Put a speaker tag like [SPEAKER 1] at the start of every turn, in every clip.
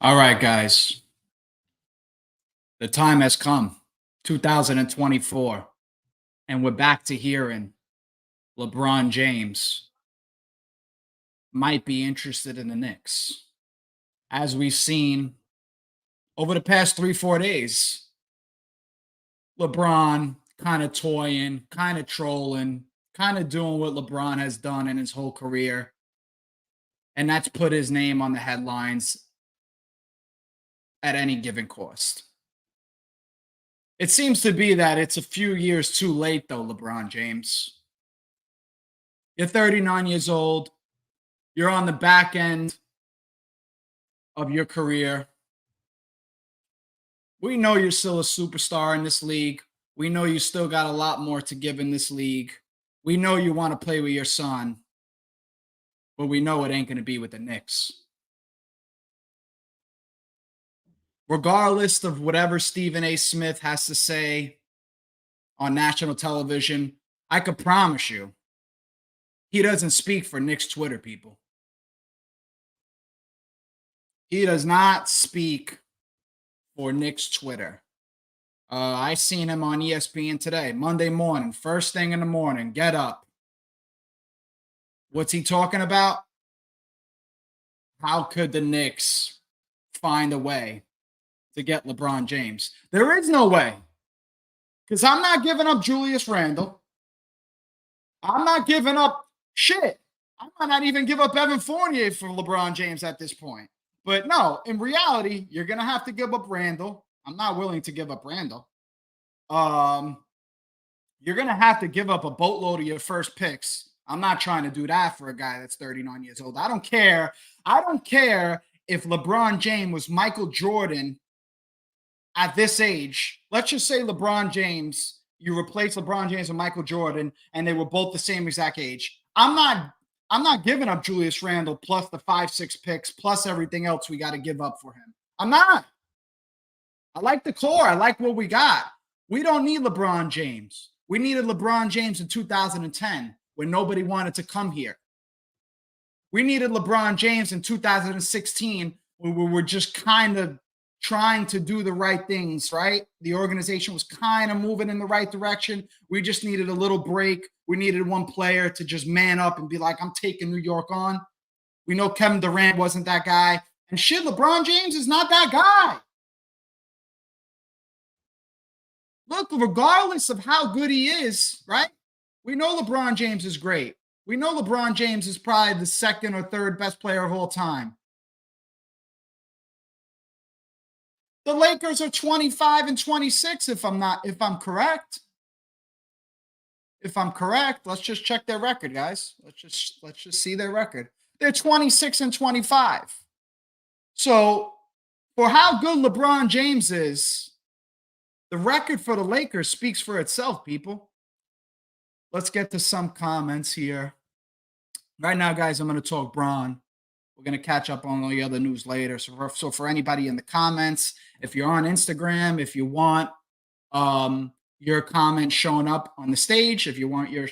[SPEAKER 1] All right, guys. The time has come, 2024, and we're back to hearing LeBron James might be interested in the Knicks. As we've seen over the past 3, 4 days, LeBron kind of toying, kind of trolling, kind of doing what LeBron has done in his whole career. And that's put his name on the headlines at any given cost. It seems to be that it's a few years too late, though, LeBron James. You're 39 years old. You're on the back end of your career. We know you're still a superstar in this league. We know you still got a lot more to give in this league. We know you want to play with your son, but we know it ain't going to be with the Knicks. Regardless of whatever Stephen A. Smith has to say on national television, I could promise you he doesn't speak for Knicks Twitter people. He does not speak for Knicks Twitter. I seen him on ESPN today, Monday morning, first thing in the morning, get up. What's he talking about? How could the Knicks find a way to get LeBron James? There is no way. Because I'm not giving up Julius Randle. I'm not giving up shit. I might not even give up Evan Fournier for LeBron James at this point. But no, in reality, you're going to have to give up Randle. I'm not willing to give up Randle. You're going to have to give up a boatload of your first picks. I'm not trying to do that for a guy that's 39 years old. I don't care. I don't care if LeBron James was Michael Jordan at this age. Let's just say LeBron James, you replace LeBron James with Michael Jordan, and they were both the same exact age. I'm not giving up Julius Randle plus the 5-6 picks plus everything else we got to give up for him. I'm not. I like the core. I like what we got. We don't need LeBron James. We needed LeBron James in 2010 when nobody wanted to come here. We needed LeBron James in 2016 when we were just kind of trying to do the right things, right? The organization was kind of moving in the right direction. We just needed a little break. We needed one player to just man up and be like, I'm taking New York on. We know Kevin Durant wasn't that guy. And shit, LeBron James is not that guy. Look, regardless of how good he is, right? We know LeBron James is great. We know LeBron James is probably the second or third best player of all time. The Lakers are 25-26 if I'm correct. If I'm correct, let's just check their record, guys. Let's just see their record. They're 26-25. So, for how good LeBron James is, the record for the Lakers speaks for itself, people. Let's get to some comments here. Right now, guys, I'm going to talk Bron. We're going to catch up on all the other news later. So for anybody in the comments, if you're on Instagram, if you want your comment showing up on the stage, if you want your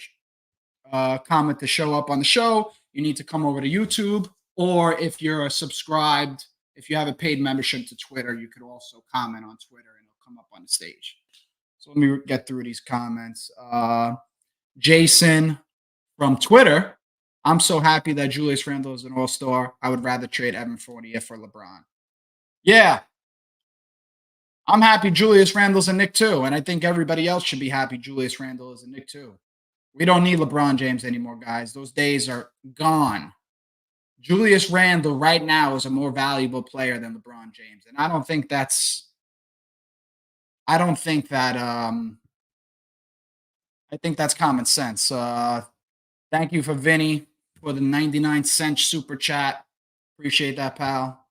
[SPEAKER 1] comment to show up on the show, you need to come over to YouTube. Or if you're subscribed, if you have a paid membership to Twitter, you could also comment on Twitter and it'll come up on the stage. So let me get through these comments. Jason from Twitter. I'm so happy that Julius Randle is an all-star. I would rather trade Evan Fournier for LeBron. Yeah. I'm happy Julius Randle's a Knick too, and I think everybody else should be happy Julius Randle is a Knick too. We don't need LeBron James anymore, guys. Those days are gone. Julius Randle right now is a more valuable player than LeBron James, and I think that's common sense. Thank you for Vinny for the 99-cent super chat. Appreciate that, pal.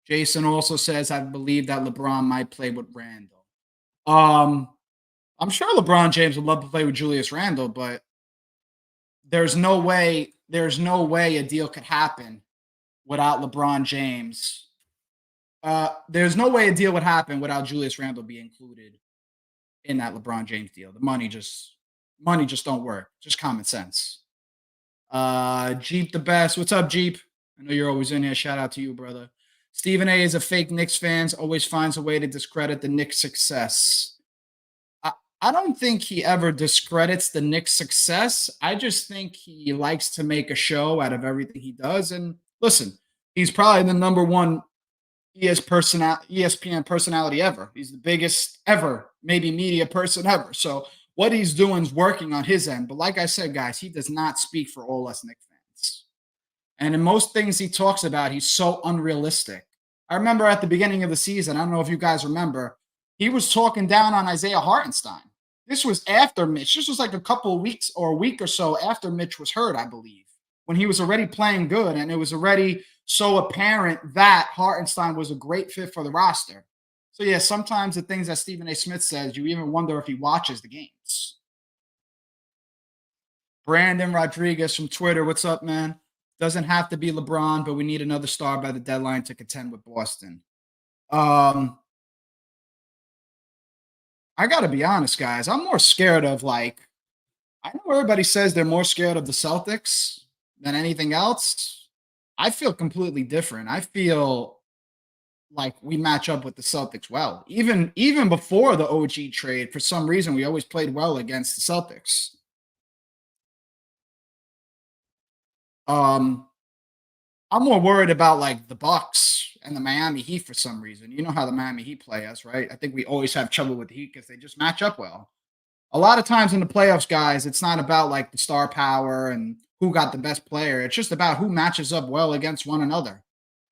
[SPEAKER 1] Jason also says, I believe that LeBron might play with Randle. I'm sure LeBron James would love to play with Julius Randle, but there's no way a deal could happen without LeBron James. There's no way a deal would happen without Julius Randle being included in that LeBron James deal. The money just don't work. Just common sense. Jeep the best. What's up, Jeep? I know you're always in here. Shout out to you, brother. Stephen A is a fake Knicks fans, always finds a way to discredit the Knicks' success. I, I don't think he ever discredits the Knicks' success. I just think he likes to make a show out of everything he does. And listen, he's probably the number one ESPN personality ever. He's the biggest ever, maybe media person ever. So what he's doing is working on his end. But like I said, guys, he does not speak for all us Knicks fans. And in most things he talks about, he's so unrealistic. I remember at the beginning of the season, I don't know if you guys remember, he was talking down on Isaiah Hartenstein. This was after Mitch. This was like a couple of weeks or a week or so after Mitch was hurt, I believe, when he was already playing good and it was already so apparent that Hartenstein was a great fit for the roster. So, yeah, sometimes the things that Stephen A. Smith says, you even wonder if he watches the games. Brandon Rodriguez from Twitter. What's up, man? Doesn't have to be LeBron, but we need another star by the deadline to contend with Boston. I got to be honest, guys. I'm more scared of I know everybody says they're more scared of the Celtics than anything else. I feel completely different. I feel like we match up with the Celtics well. Even before the OG trade, for some reason, we always played well against the Celtics. I'm more worried about like the Bucks and the Miami Heat for some reason. You know how the Miami Heat play us, right? I think we always have trouble with the Heat because they just match up well. A lot of times in the playoffs, guys, it's not about like the star power and who got the best player. It's just about who matches up well against one another.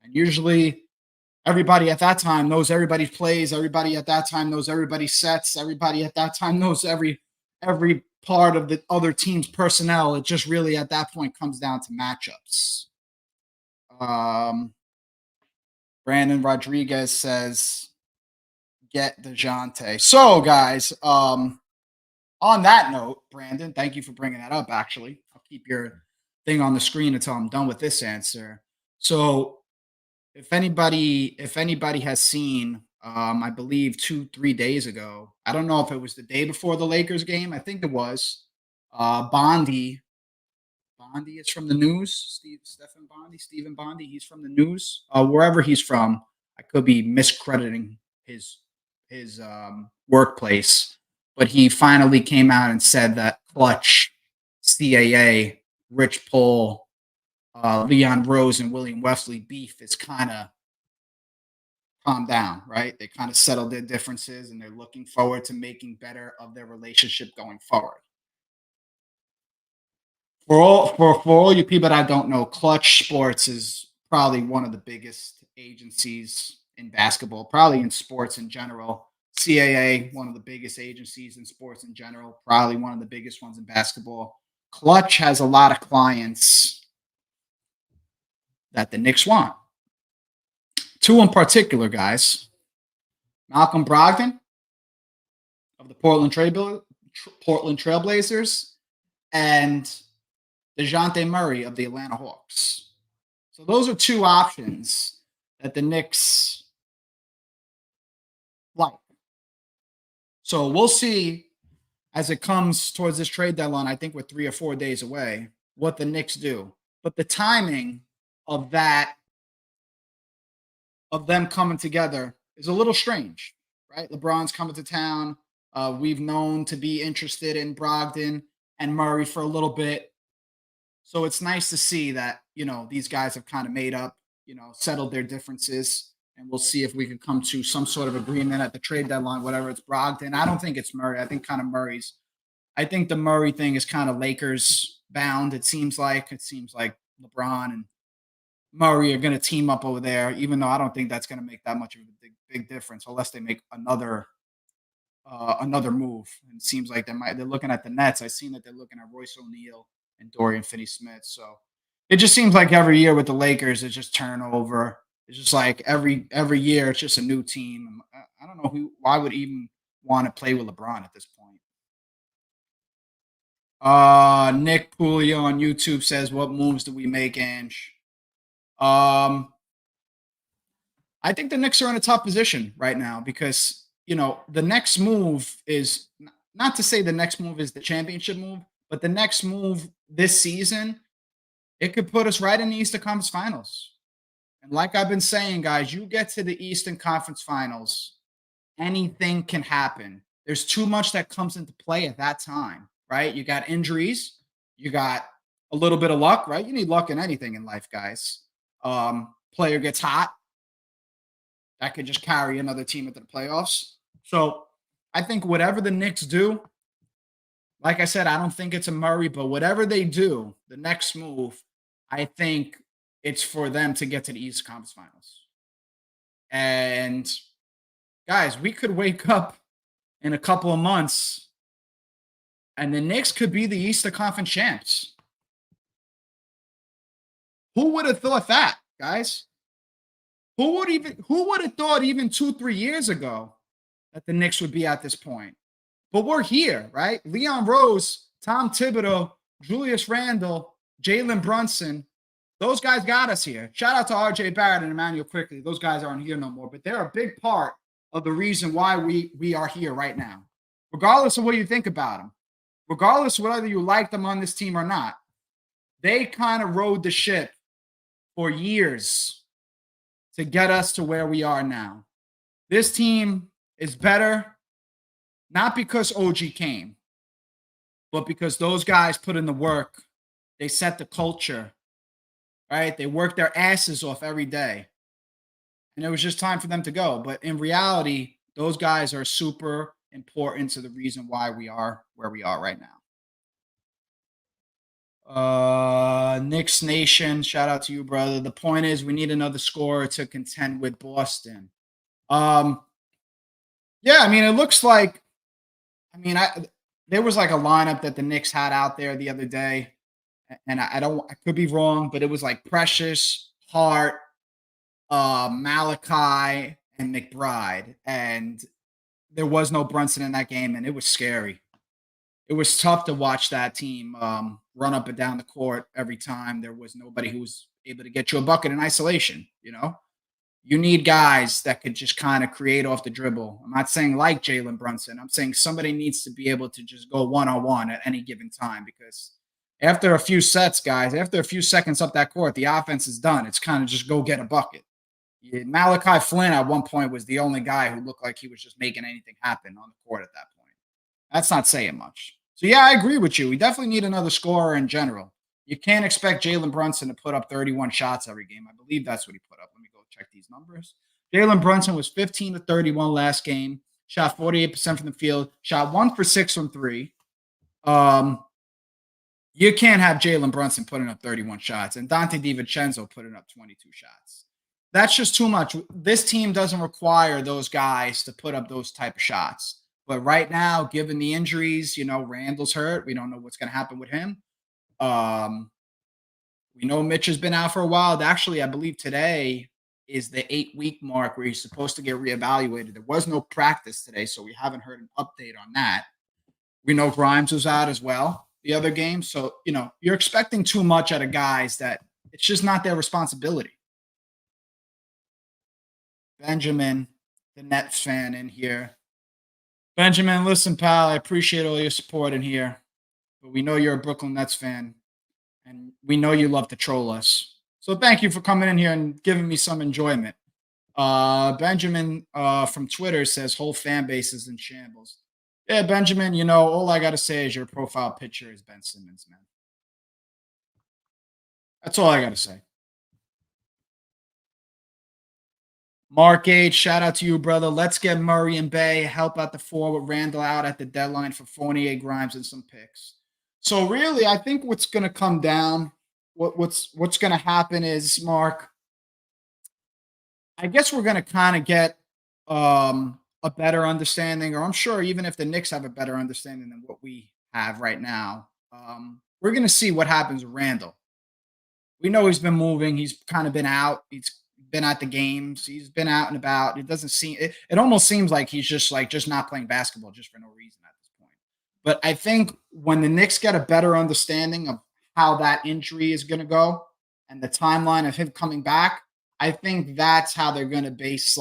[SPEAKER 1] And usually everybody at that time knows everybody's plays. Everybody at that time knows everybody's sets. Everybody at that time knows every part of the other team's personnel. It just really at that point comes down to matchups. Brandon Rodriguez says, get Dejounte. So, guys, on that note, Brandon, thank you for bringing that up, actually. I'll keep your thing on the screen until I'm done with this answer. So, if anybody has seen, I believe 2-3 days ago, I don't know if it was the day before the Lakers game. I think it was. Bondi is from the news. Stephen Bondi. He's from the news. Wherever he's from, I could be miscrediting his workplace, but he finally came out and said that Clutch, CAA, Rich Paul, Leon Rose, and William Wesley beef is kind of calmed down, right? They kind of settled their differences and they're looking forward to making better of their relationship going forward. For all you people that don't know, Clutch Sports is probably one of the biggest agencies in basketball, probably in sports in general. CAA, one of the biggest agencies in sports in general, probably one of the biggest ones in basketball. Clutch has a lot of clients that the Knicks want. Two in particular, guys. Malcolm Brogdon of the Portland Trailblazers and Dejounte Murray of the Atlanta Hawks. So those are two options that the Knicks like. So we'll see as it comes towards this trade deadline. I think we're 3 or 4 days away, what the Knicks do. But the timing of that, of them coming together, is a little strange, right? LeBron's coming to town. We've known to be interested in Brogdon and Murray for a little bit. So it's nice to see that, these guys have kind of made up, settled their differences. And we'll see if we can come to some sort of agreement at the trade deadline, whatever it's Brogdon. I don't think it's Murray. I think I think the Murray thing is kind of Lakers bound. It seems like LeBron and Murray are going to team up over there, even though I don't think that's going to make that much of a big difference unless they make another move. And it seems like they're looking at the Nets. I've seen that they're looking at Royce O'Neal and Dorian Finney-Smith. So it just seems like every year with the Lakers, it's just turnover. It's just like every year, it's just a new team. I don't know why would even want to play with LeBron at this point. Nick Pulio on YouTube says, "What moves do we make, Ange?" I think the Knicks are in a tough position right now because the next move is not to say the next move is the championship move, but the next move this season It could put us right in the Eastern Conference Finals. And like I've been saying, guys, you get to the Eastern Conference Finals, anything can happen. There's too much that comes into play at that time, right? You got injuries, you got a little bit of luck, right? You need luck in anything in life, guys. Player gets hot, that could just carry another team into the playoffs. So I think whatever the Knicks do, like I said, I don't think it's a Murray, but whatever they do, the next move, I think it's for them to get to the East Conference Finals. And guys, we could wake up in a couple of months and the Knicks could be the Eastern Conference champs. Who would have thought that, guys? Who would have thought even 2-3 years ago that the Knicks would be at this point? But we're here, right? Leon Rose, Tom Thibodeau, Julius Randle, Jalen Brunson. Those guys got us here. Shout out to RJ Barrett and Emmanuel Quickly. Those guys aren't here no more, but they're a big part of the reason why we are here right now. Regardless of what you think about them, regardless of whether you like them on this team or not, they kind of rode the ship for years to get us to where we are now. This team is better, not because OG came, but because those guys put in the work. They set the culture, right? They worked their asses off every day. And it was just time for them to go. But in reality, those guys are super important to the reason why we are where we are right now. Knicks Nation, shout out to you, brother. The point is we need another scorer to contend with Boston. Yeah, I mean, it looks like, there was like a lineup that the Knicks had out there the other day, and I could be wrong, but it was like Precious, Hart, Malachi, and McBride, and there was no Brunson in that game, and it was scary. It was tough to watch that team run up and down the court every time. There was nobody who was able to get you a bucket in isolation. You need guys that could just kind of create off the dribble. I'm not saying like Jalen Brunson. I'm saying somebody needs to be able to just go one-on-one at any given time, because after a few sets, guys, after a few seconds up that court, the offense is done. It's kind of just go get a bucket. Malachi Flynn at one point was the only guy who looked like he was just making anything happen on the court at that point. That's not saying much. So, yeah, I agree with you. We definitely need another scorer in general. You can't expect Jalen Brunson to put up 31 shots every game. I believe that's what he put up. Let me go check these numbers. Jalen Brunson was 15 to 31 last game, shot 48% from the field, shot 1 for 6 from 3. You can't have Jalen Brunson putting up 31 shots and Dante DiVincenzo putting up 22 shots. That's just too much. This team doesn't require those guys to put up those type of shots. But right now, given the injuries, Randall's hurt. We don't know what's going to happen with him. We know Mitch has been out for a while. Actually, I believe today is the 8-week mark where he's supposed to get reevaluated. There was no practice today, so we haven't heard an update on that. We know Grimes was out as well the other game. So, you're expecting too much out of guys that it's just not their responsibility. Benjamin, the Nets fan in here. Benjamin, listen, pal, I appreciate all your support in here, but we know you're a Brooklyn Nets fan, and we know you love to troll us. So thank you for coming in here and giving me some enjoyment. Benjamin from Twitter says, whole fan base is in shambles. Yeah, Benjamin, all I got to say is your profile picture is Ben Simmons, man. That's all I got to say. Mark H, shout out to you, brother. Let's get Murray and Bay. Help out the 4 with Randall out at the deadline for Fournier, Grimes, and some picks. So really, I think what's going to come down, what's going to happen is, Mark, I guess we're going to kind of get a better understanding, or I'm sure even if the Knicks have a better understanding than what we have right now, we're going to see what happens with Randall. We know he's been moving. He's kind of been out. He's been at the games. He's been out and about. It doesn't seem it almost seems like he's just not playing basketball just for no reason at this point. But I think when the Knicks get a better understanding of how that injury is going to go and the timeline of him coming back, I think that's how they're going to base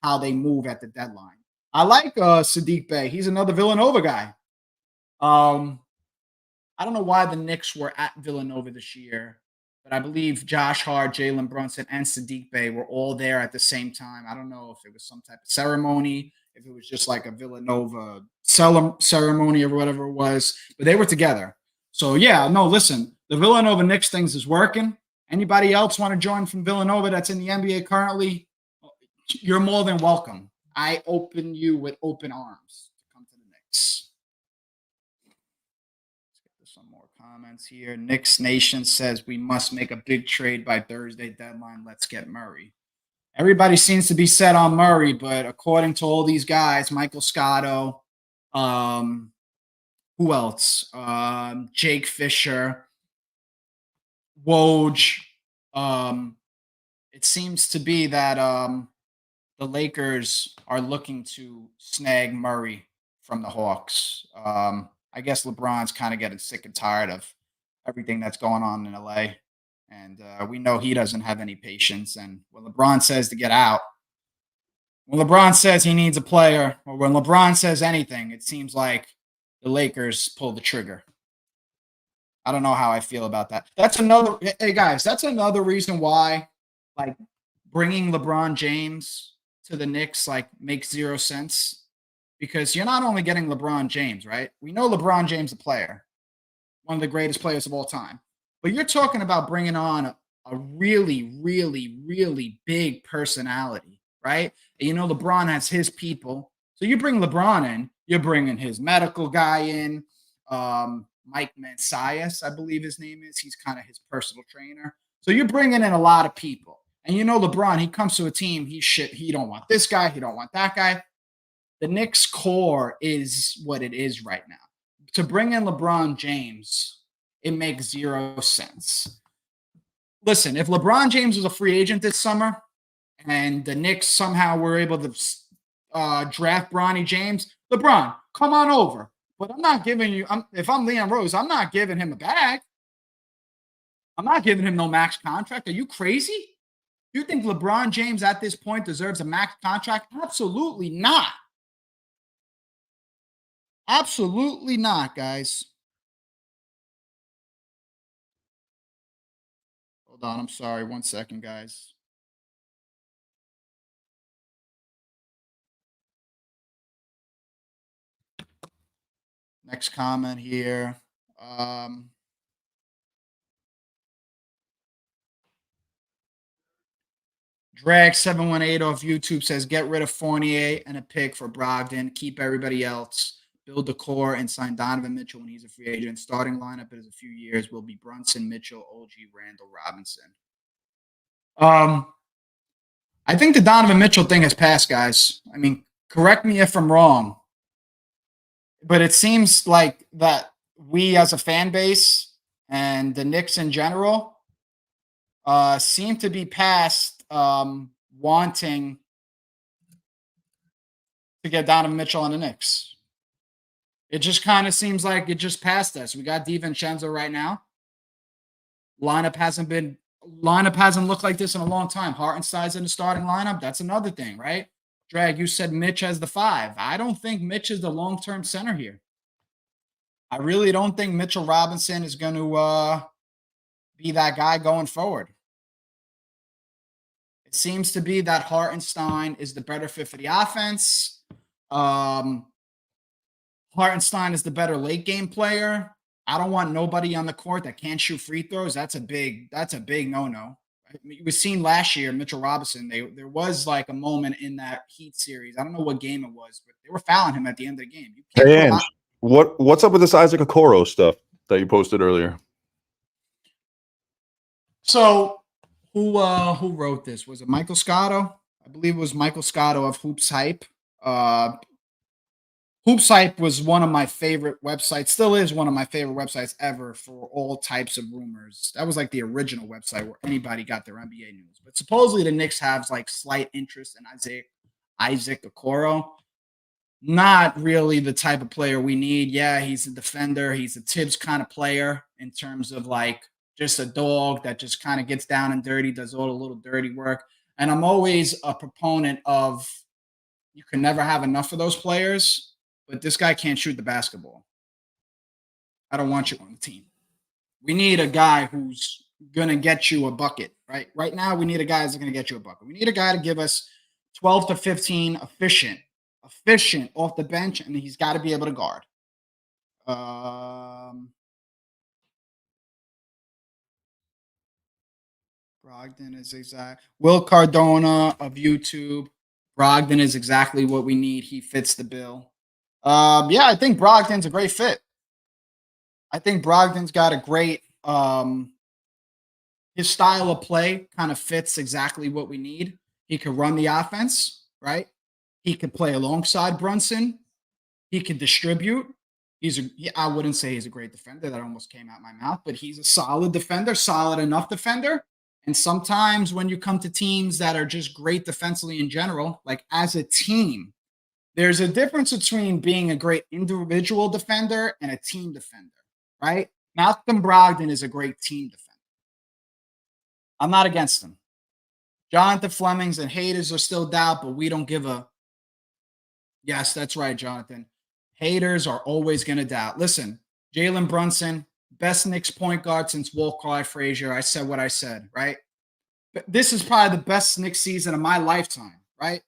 [SPEAKER 1] how they move at the deadline. I like Sadiq Bey. He's another Villanova guy. I don't know why the Knicks were at Villanova this year but I believe Josh Hart, Jalen Brunson, and Sadiq Bey were all there at the same time. I don't know if it was some type of ceremony, if it was just like a Villanova ceremony or whatever it was, but they were together. So yeah, no, listen, the Villanova Knicks things is working. Anybody else want to join from Villanova that's in the NBA currently? You're more than welcome. I open you with open arms to come to the Knicks. Let's get some more comments here. Knicks Nation says we must make a big trade by Thursday deadline. Let's get Murray. Everybody seems to be set on Murray, but according to all these guys, Michael Scotto, who else? Jake Fisher, Woj. It seems to be that the Lakers are looking to snag Murray from the Hawks. I guess LeBron's kind of getting sick and tired of everything that's going on in LA. And we know he doesn't have any patience. And when LeBron says to get out, when LeBron says he needs a player, or when LeBron says anything, it seems like the Lakers pull the trigger. I don't know how I feel about that. Hey guys, that's another reason why, like, bringing LeBron James to the Knicks, like, makes zero sense. Because you're not only getting LeBron James, right? We know LeBron James, a player, one of the greatest players of all time. But you're talking about bringing on a really, really, really big personality, right? And you know LeBron has his people. So you bring LeBron in, you're bringing his medical guy in, Mike Mancias, I believe his name is. He's kind of his personal trainer. So you're bringing in a lot of people. And you know LeBron, he comes to a team, he don't want this guy, he don't want that guy. The Knicks core is what it is right now. To bring in LeBron James, it makes zero sense. Listen, if LeBron James was a free agent this summer and the Knicks somehow were able to draft Bronny James, LeBron, come on over. But I'm not giving you, if I'm Leon Rose, I'm not giving him a bag. I'm not giving him no max contract. Are you crazy? You think LeBron James at this point deserves a max contract? Absolutely not. Absolutely not, guys. Hold on. I'm sorry. 1 second, guys. Next comment here. Drag718 off YouTube says, get rid of Fournier and a pick for Brogdon. Keep everybody else. Build the core and sign Donovan Mitchell when he's a free agent. Starting lineup in a few years will be Brunson, Mitchell, OG, Randall, Robinson. I think the Donovan Mitchell thing has passed, guys. I mean, correct me if I'm wrong, but it seems like that we as a fan base and the Knicks in general seem to be past wanting to get Donovan Mitchell on the Knicks. It just kind of seems like it just passed us. We got DiVincenzo right now. Lineup hasn't looked like this in a long time. Hartenstein's in the starting lineup. That's another thing, right? Drag, you said Mitch as the 5. I don't think Mitch is the long-term center here. I really don't think Mitchell Robinson is going to be that guy going forward. It seems to be that Hartenstein is the better fit for the offense. Hartenstein is the better late game player. I don't want nobody on the court that can't shoot free throws. That's a big no-no. It was seen last year, Mitchell Robinson. There was like a moment in that Heat series. I don't know what game it was, but they were fouling him at the end of the game.
[SPEAKER 2] Hey, Ange, what's up with this Isaac Okoro stuff that you posted earlier?
[SPEAKER 1] So who wrote this? Was it Michael Scotto? I believe it was Michael Scotto of Hoops Hype. Hoops Hype was one of my favorite websites, still is one of my favorite websites ever for all types of rumors. That was like the original website where anybody got their NBA news. But supposedly the Knicks have like slight interest in Isaac Okoro. Not really the type of player we need. Yeah, he's a defender. He's a Tibbs kind of player in terms of like just a dog that just kind of gets down and dirty, does all the little dirty work. And I'm always a proponent of you can never have enough of those players. But this guy can't shoot the basketball. I don't want you on the team. We need a guy who's going to get you a bucket, right? Right now, we need a guy that's going to get you a bucket. We need a guy to give us 12 to 15 efficient off the bench, and he's got to be able to guard. Brogdon is exact. Will Cardona of YouTube. Brogdon is exactly what we need. He fits the bill. Yeah, I think Brogdon's a great fit. I think Brogdon's got a great his style of play kind of fits exactly what we need. He could run the offense, right? He could play alongside Brunson. He can distribute. I wouldn't say he's a great defender. That almost came out my mouth, but he's a solid defender, solid enough defender. And sometimes when you come to teams that are just great defensively in general, like as a team, there's a difference between being a great individual defender and a team defender, right? Malcolm Brogdon is a great team defender. I'm not against him. Jonathan Flemings and haters are still doubt, but we don't give a. Yes, that's right, Jonathan. Haters are always going to doubt. Listen, Jalen Brunson, best Knicks point guard since Walt Clyde Frazier. I said what I said, right? But this is probably the best Knicks season of my lifetime, right?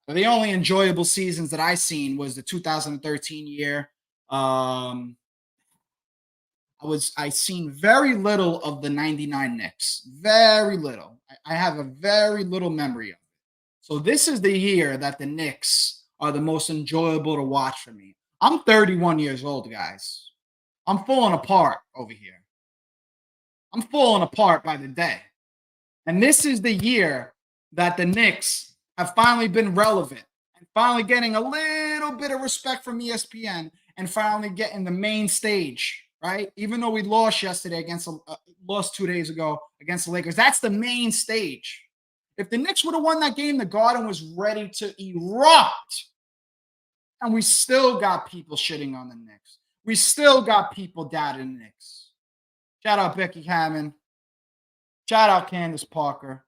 [SPEAKER 1] The only enjoyable seasons that I seen was the 2013 year. I seen very little of the 99 Knicks. Very little. I have a very little memory of it. So this is the year that the Knicks are the most enjoyable to watch for me. I'm 31 years old, guys. I'm falling apart over here. I'm falling apart by the day. And this is the year that the Knicks have finally been relevant and finally getting a little bit of respect from ESPN and finally getting the main stage, right? Even though we lost yesterday lost 2 days ago against the Lakers, that's the main stage. If the Knicks would have won that game, the Garden was ready to erupt. And we still got people shitting on the Knicks. We still got people doubting the Knicks. Shout out Becky Hammond. Shout out Candace Parker.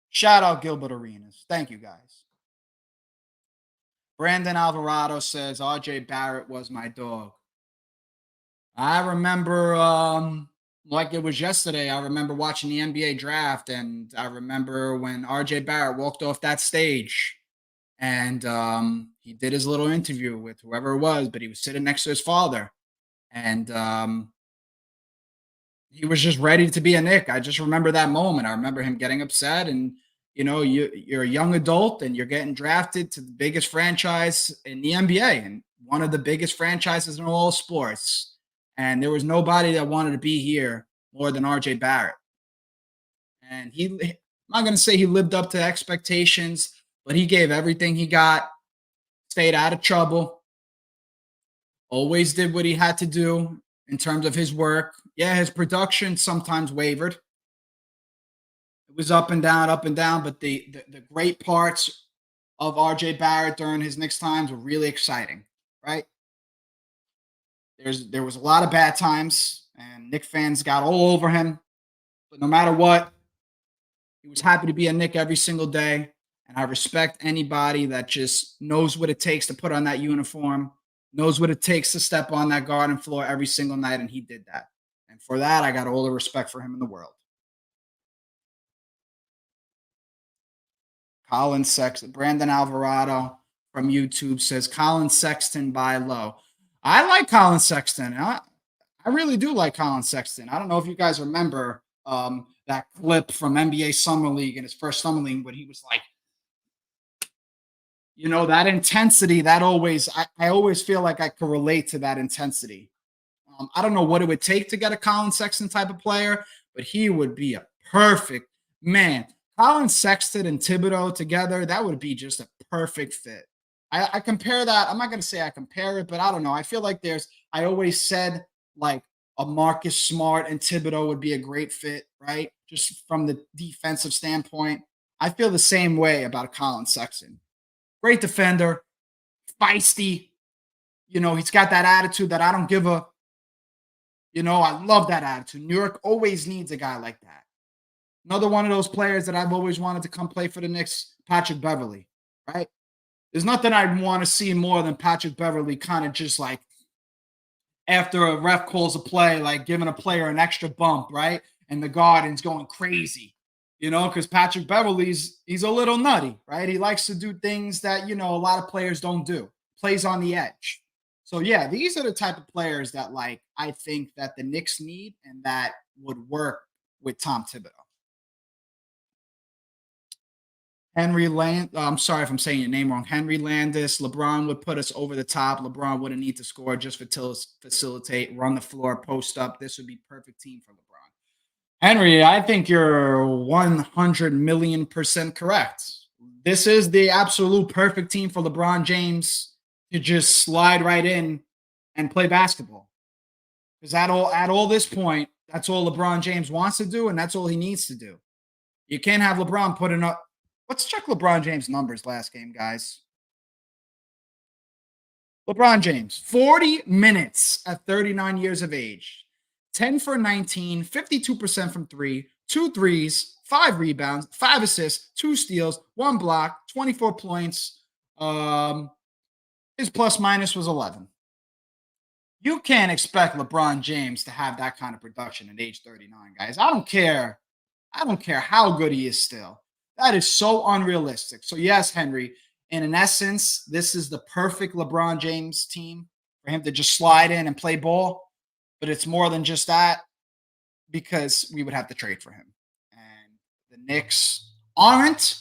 [SPEAKER 1] Shout out Gilbert Arenas. Thank you, guys. Brandon Alvarado says, RJ Barrett was my dog. I remember, like it was yesterday, I remember watching the NBA draft, and I remember when RJ Barrett walked off that stage, and he did his little interview with whoever it was, but he was sitting next to his father, and he was just ready to be a Knick. I just remember that moment. I remember him getting upset, and you're a young adult and you're getting drafted to the biggest franchise in the NBA and one of the biggest franchises in all sports. And there was nobody that wanted to be here more than RJ Barrett. And I'm not going to say he lived up to expectations, but he gave everything he got, stayed out of trouble, always did what he had to do in terms of his work. Yeah, his production sometimes wavered. It was up and down, but the great parts of RJ Barrett during his Knicks times were really exciting, right? There was a lot of bad times, and Knicks fans got all over him. But no matter what, he was happy to be a Knick every single day. And I respect anybody that just knows what it takes to put on that uniform, knows what it takes to step on that garden floor every single night, and he did that. And for that, I got all the respect for him in the world. Colin Sexton, Brandon Alvarado from YouTube says, Colin Sexton buy low. I like Colin Sexton. I really do like Colin Sexton. I don't know if you guys remember that clip from NBA Summer League in his first Summer League when he was like, that intensity, I always feel like I could relate to that intensity. I don't know what it would take to get a Colin Sexton type of player, but he would be a perfect man. Colin Sexton and Thibodeau together, that would be just a perfect fit. I compare that. I'm not going to say I compare it, but I don't know. I feel like I always said like a Marcus Smart and Thibodeau would be a great fit, right? Just from the defensive standpoint. I feel the same way about a Colin Sexton. Great defender, feisty. He's got that attitude that I don't give a, I love that attitude. New York always needs a guy like that. Another one of those players that I've always wanted to come play for the Knicks, Patrick Beverley, right? There's nothing I'd want to see more than Patrick Beverley kind of just like after a ref calls a play, like giving a player an extra bump, right? and the Garden's going crazy, because Patrick Beverley's he's a little nutty, right? He likes to do things that, a lot of players don't do. Plays on the edge. So yeah, these are the type of players that I think that the Knicks need and that would work with Tom Thibodeau. I'm sorry if I'm saying your name wrong. Henry Landis, LeBron would put us over the top. LeBron wouldn't need to score, just facilitate, run the floor, post up. This would be perfect team for LeBron. Henry, I think you're 100 million% correct. This is the absolute perfect team for LeBron James to just slide right in and play basketball. Because at all this point, that's all LeBron James wants to do, and that's all he needs to do. You can't have LeBron putting up. Let's check LeBron James' numbers last game, guys. LeBron James, 40 minutes at 39 years of age. 10 for 19, 52% from 3, 2 threes, 5 rebounds, 5 assists, 2 steals, 1 block, 24 points. His plus minus was 11. You can't expect LeBron James to have that kind of production at age 39, guys. I don't care how good he is still. That is so unrealistic. So yes, Henry, and in essence, this is the perfect LeBron James team for him to just slide in and play ball. But it's more than just that, because we would have to trade for him. And the Knicks aren't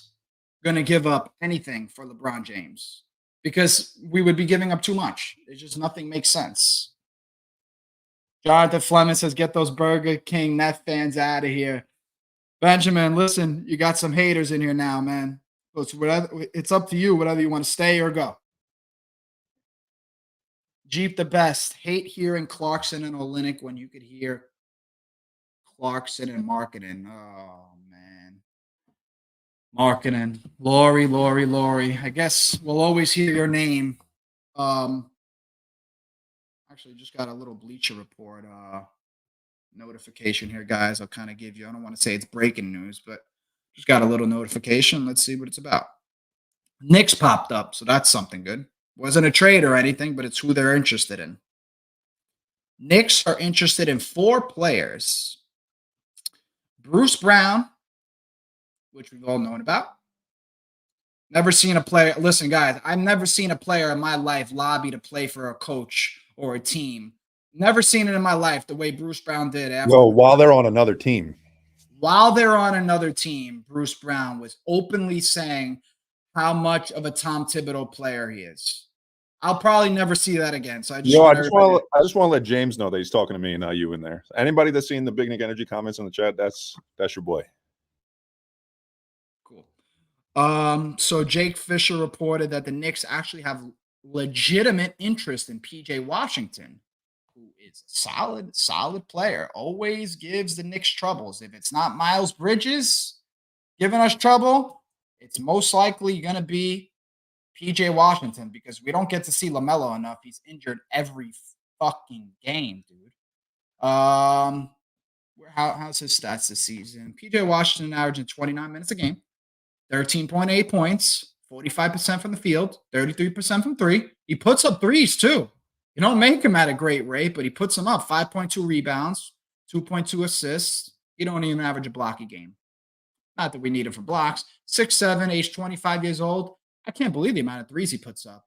[SPEAKER 1] going to give up anything for LeBron James, because we would be giving up too much. It's just nothing makes sense. Jonathan Fleming says, get those Burger King Net fans out of here. Benjamin, listen, you got some haters in here now, man. It's up to you, whether you want to stay or go. Jeep the best. Hate hearing Clarkson and Olynyk when you could hear Clarkson and marketing. Oh, man. Marketing. Lori. I guess we'll always hear your name. Actually, just got a little Bleacher Report notification here, guys. I'll kind of give you, I don't want to say it's breaking news, but just got a little notification. Let's see what it's about. Knicks popped up, so that's something good. Wasn't a trade or anything, but it's who they're interested in. Knicks are interested in 4 players. Bruce Brown, which we've all known about. Never seen a player. Listen, guys, I've never seen a player in my life lobby to play for a coach or a team. Never seen it in my life the way Bruce Brown did.
[SPEAKER 2] While they're on another team.
[SPEAKER 1] While they're on another team, Bruce Brown was openly saying how much of a Tom Thibodeau player he is. I'll probably never see that again. So I just want
[SPEAKER 2] to let James know that he's talking to me and not you in there. Anybody that's seen the Big Nick Energy comments in the chat, that's your boy.
[SPEAKER 1] Cool. So Jake Fisher reported that the Knicks actually have legitimate interest in PJ Washington, who is a solid player. Always gives the Knicks troubles. If it's not Miles Bridges giving us trouble, it's most likely going to be PJ Washington, because we don't get to see LaMelo enough. He's injured every fucking game, dude. How's his stats this season? PJ Washington averaging 29 minutes a game, 13.8 points, 45% from the field, 33% from 3. He puts up threes too. You don't make him at a great rate, but he puts them up. 5.2 rebounds, 2.2 assists. You don't even average a block a game. Not that we need him for blocks. 6'7", age 25 years old. I can't believe the amount of threes he puts up.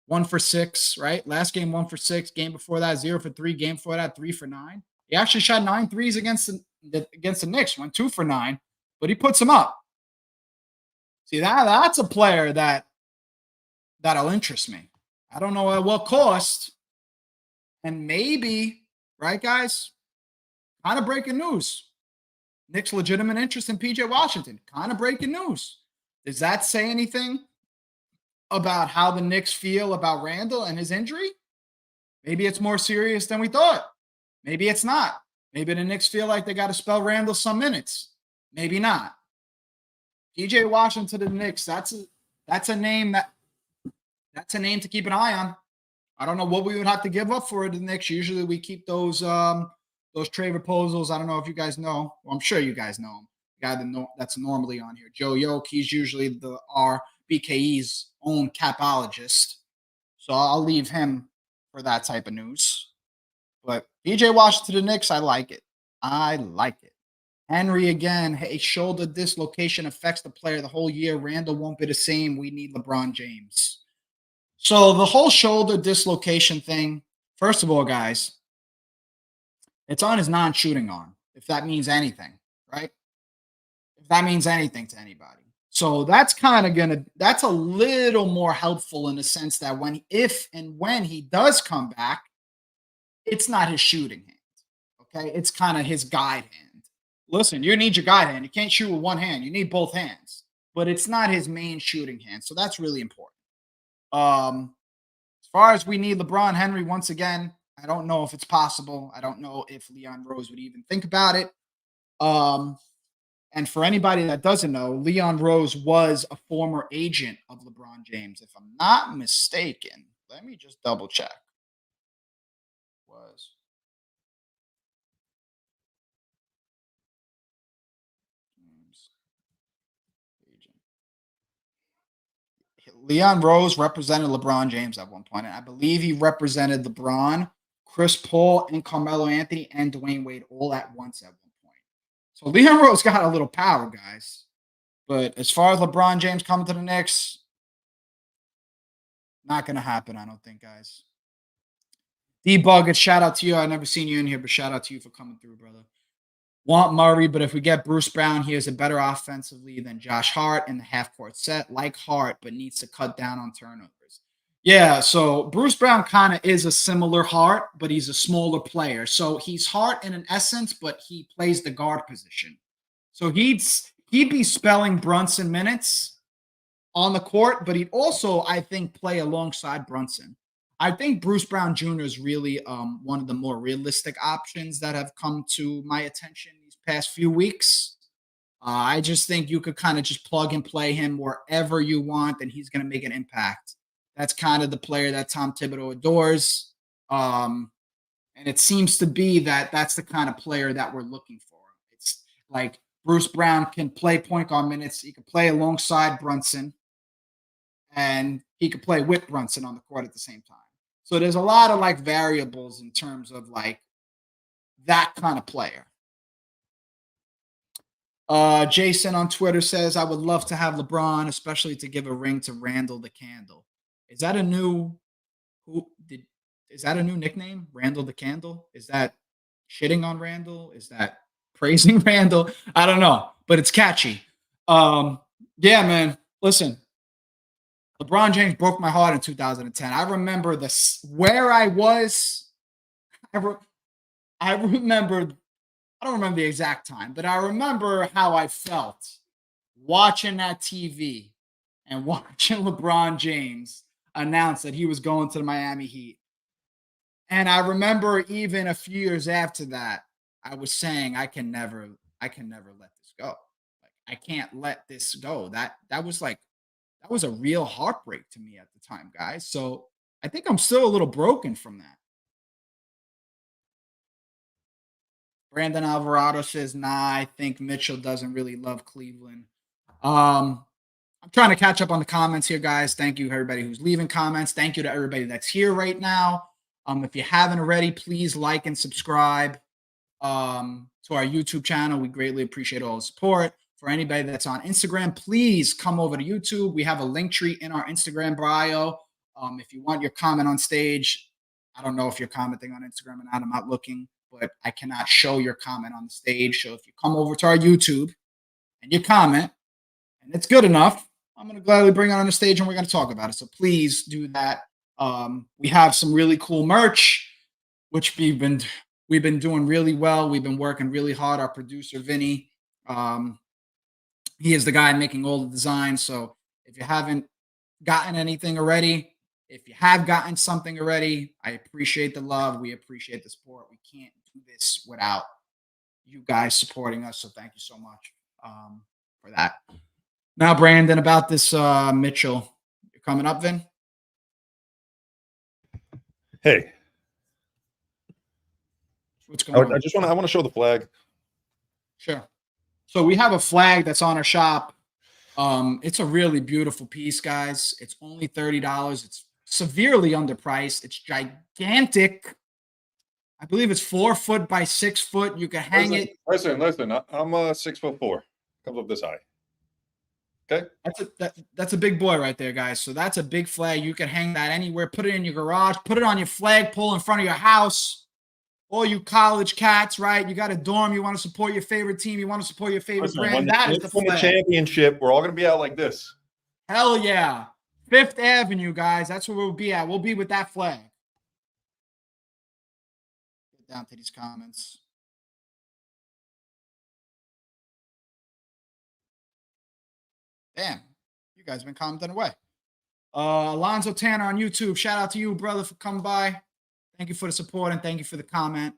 [SPEAKER 1] 1 for 6, right? Last game, 1 for 6. Game before that, 0 for 3. Game before that, 3 for 9. He actually shot 9 threes against the Knicks. Went 2 for 9, but he puts them up. See, that's a player that'll interest me. I don't know at what cost. And maybe, right, guys? Kind of breaking news. Knicks' legitimate interest in PJ Washington. Kind of breaking news. Does that say anything about how the Knicks feel about Randall and his injury? Maybe it's more serious than we thought. Maybe it's not. Maybe the Knicks feel like they got to spell Randall some minutes. Maybe not. PJ Washington to the Knicks. That's a name to keep an eye on. I don't know what we would have to give up for the Knicks. Usually we keep those trade proposals. I don't know if you guys know. Well, I'm sure you guys know him. The guy that's normally on here, Joe Yoke. He's usually our BKE's own capologist. So I'll leave him for that type of news. But PJ Washington to the Knicks, I like it. Henry again. Hey, shoulder dislocation affects the player the whole year. Randall won't be the same. We need LeBron James. So the whole shoulder dislocation thing, first of all, guys, it's on his non-shooting arm, if that means anything, right? If that means anything to anybody. So that's kind of that's a little more helpful in the sense that if and when he does come back, it's not his shooting hand. Okay. It's kind of his guide hand. Listen, you need your guide hand. You can't shoot with one hand. You need both hands, but it's not his main shooting hand. So that's really important. As far as we need LeBron, Henry, once again, I don't know if it's possible. I don't know if Leon Rose would even think about it. And for anybody that doesn't know, Leon Rose was a former agent of LeBron James, if I'm not mistaken. Let me just double check. Was James agent. Leon Rose represented LeBron James at one point, and I believe he represented LeBron, Chris Paul, and Carmelo Anthony and Dwayne Wade all at once at one point. So Leon Rose got a little power, guys. But as far as LeBron James coming to the Knicks, not going to happen, I don't think, guys. D-Bug, shout out to you. I've never seen you in here, but shout out to you for coming through, brother. Want Murray, but if we get Bruce Brown, he is a better offensively than Josh Hart in the half-court set, like Hart, but needs to cut down on turnovers. Yeah, so Bruce Brown kind of is a similar Hart, but he's a smaller player. So he's Hart in an essence, but he plays the guard position. So he'd be spelling Brunson minutes on the court, but he'd also, I think, play alongside Brunson. I think Bruce Brown Jr. is really one of the more realistic options that have come to my attention these past few weeks. I just think you could kind of just plug and play him wherever you want, and he's going to make an impact. That's kind of the player that Tom Thibodeau adores. And it seems to be that that's the kind of player that we're looking for. It's like Bruce Brown can play point guard minutes. He can play alongside Brunson, and he could play with Brunson on the court at the same time. So there's a lot of like variables in terms of like that kind of player. Jason on Twitter says, I would love to have LeBron, especially to give a ring to Randall the Candle. Is that a new nickname? Randall the Candle? Is that shitting on Randall? Is that praising Randall? I don't know, but it's catchy. Yeah, man. Listen. LeBron James broke my heart in 2010. I remember where I was. I remember, I don't remember the exact time, but I remember how I felt watching that TV and watching LeBron James announce that he was going to the Miami Heat. And I remember even a few years after that, I was saying, I can never let this go. Like, I can't let this go. That was a real heartbreak to me at the time, guys. So I think I'm still a little broken from that. Brandon Alvarado says, nah, I think Mitchell doesn't really love Cleveland. I'm trying to catch up on the comments here, guys. Thank you, everybody who's leaving comments. Thank you to everybody that's here right now. If you haven't already, please like and subscribe to our YouTube channel. We greatly appreciate all the support. For anybody that's on Instagram, please come over to YouTube. We have a link tree in our Instagram bio. If you want your comment on stage, I don't know if you're commenting on Instagram or not. I'm not looking, but I cannot show your comment on the stage. So if you come over to our YouTube and you comment, and it's good enough, I'm going to gladly bring it on the stage and we're going to talk about it. So please do that. We have some really cool merch, which we've been doing really well. We've been working really hard. Our producer, Vinny, he is the guy making all the designs. So if you haven't gotten anything already, if you have gotten something already, I appreciate the love. We appreciate the support. We can't do this without you guys supporting us. So thank you so much for that. Now, Brandon, about this Mitchell. You're coming up, Vin?
[SPEAKER 2] Hey.
[SPEAKER 1] What's going on?
[SPEAKER 2] I want to show the flag.
[SPEAKER 1] Sure. So we have a flag that's on our shop. It's a really beautiful piece, guys. It's only $30. It's severely underpriced. It's gigantic. I believe it's 4 foot by 6 foot. You can hang it.
[SPEAKER 2] Listen. I'm 6'4". Comes up this high. Okay.
[SPEAKER 1] That's a big boy right there, guys. So that's a big flag. You can hang that anywhere. Put it in your garage. Put it on your flagpole in front of your house. All you college cats, right? You got a dorm. You want to support your favorite team. You want to support your favorite brand. That is the
[SPEAKER 2] win the
[SPEAKER 1] flag.
[SPEAKER 2] championship. We're all going to be out like this.
[SPEAKER 1] Hell yeah. Fifth Avenue, guys. That's where we'll be at. We'll be with that flag. Get down to these comments. Damn. You guys have been commenting away. Alonzo Tanner on YouTube. Shout out to you, brother, for coming by. Thank you for the support and thank you for the comment.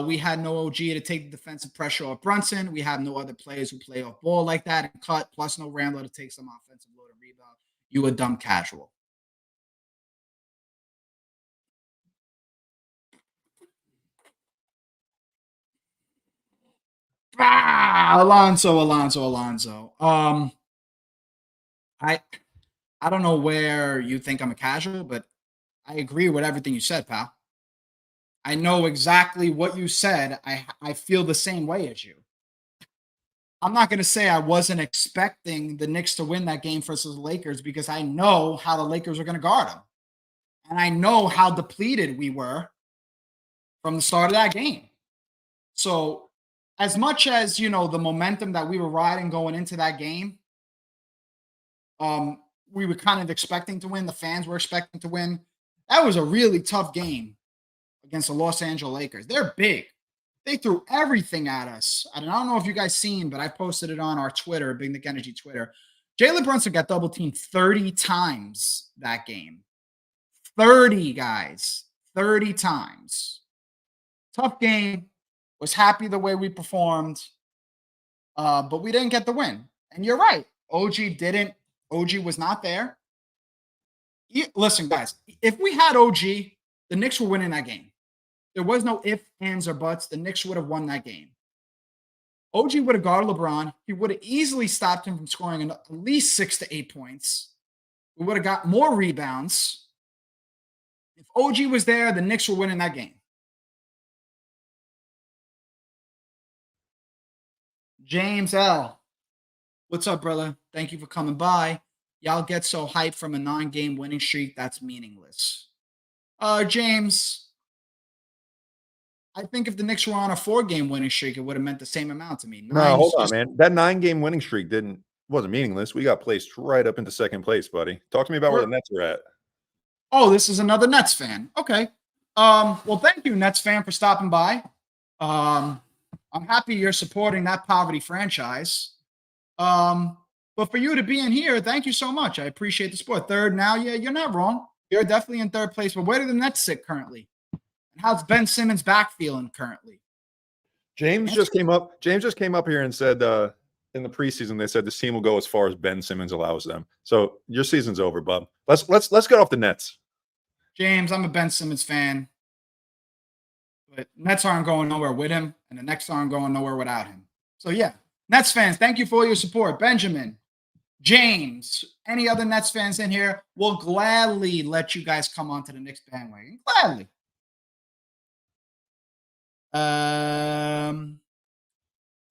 [SPEAKER 1] We had no OG to take the defensive pressure off Brunson. We have no other players who play off ball like that and cut, plus no Randall to take some offensive load and rebound. You a dumb casual. Alonzo. I don't know where you think I'm a casual, but I agree with everything you said, pal. I know exactly what you said. I feel the same way as you. I'm not going to say I wasn't expecting the Knicks to win that game versus the Lakers because I know how the Lakers are going to guard them. And I know how depleted we were from the start of that game. So as much as, the momentum that we were riding going into that game, we were kind of expecting to win. The fans were expecting to win. That was a really tough game against the Los Angeles Lakers. They're big. They threw everything at us. I don't know if you guys seen, but I posted it on our Twitter, Big Nick Energy Twitter. Jalen Brunson got double teamed 30 times that game. 30 guys. 30 times. Tough game. Was happy the way we performed. But we didn't get the win. And you're right. OG was not there. Listen, guys, if we had OG, the Knicks were winning that game. There was no ifs, ands, or buts. The Knicks would have won that game. OG would have guarded LeBron. He would have easily stopped him from scoring at least 6 to 8 points. We would have got more rebounds. If OG was there, the Knicks were winning that game. James L. What's up, brother? Thank you for coming by. Y'all get so hyped from a 9-game winning streak. That's meaningless. James, I think if the Knicks were on a 4-game winning streak, it would have meant the same amount to me.
[SPEAKER 2] No, hold on, man. That 9-game winning streak wasn't meaningless. We got placed right up into second place, buddy. Talk to me about where the Nets are at.
[SPEAKER 1] Oh, this is another Nets fan. Okay. Well, thank you, Nets fan, for stopping by. I'm happy you're supporting that poverty franchise. But for you to be in here, thank you so much. I appreciate the support. Third now, yeah, you're not wrong. You're definitely in third place. But where do the Nets sit currently? And how's Ben Simmons back feeling currently?
[SPEAKER 2] James just came up here and said in the preseason they said this team will go as far as Ben Simmons allows them. So your season's over, bub. Let's get off the Nets.
[SPEAKER 1] James, I'm a Ben Simmons fan. But Nets aren't going nowhere with him, and the Knicks aren't going nowhere without him. So, yeah, Nets fans, thank you for your support. Benjamin, James, any other Nets fans in here, will gladly let you guys come onto the Knicks bandwagon. Gladly.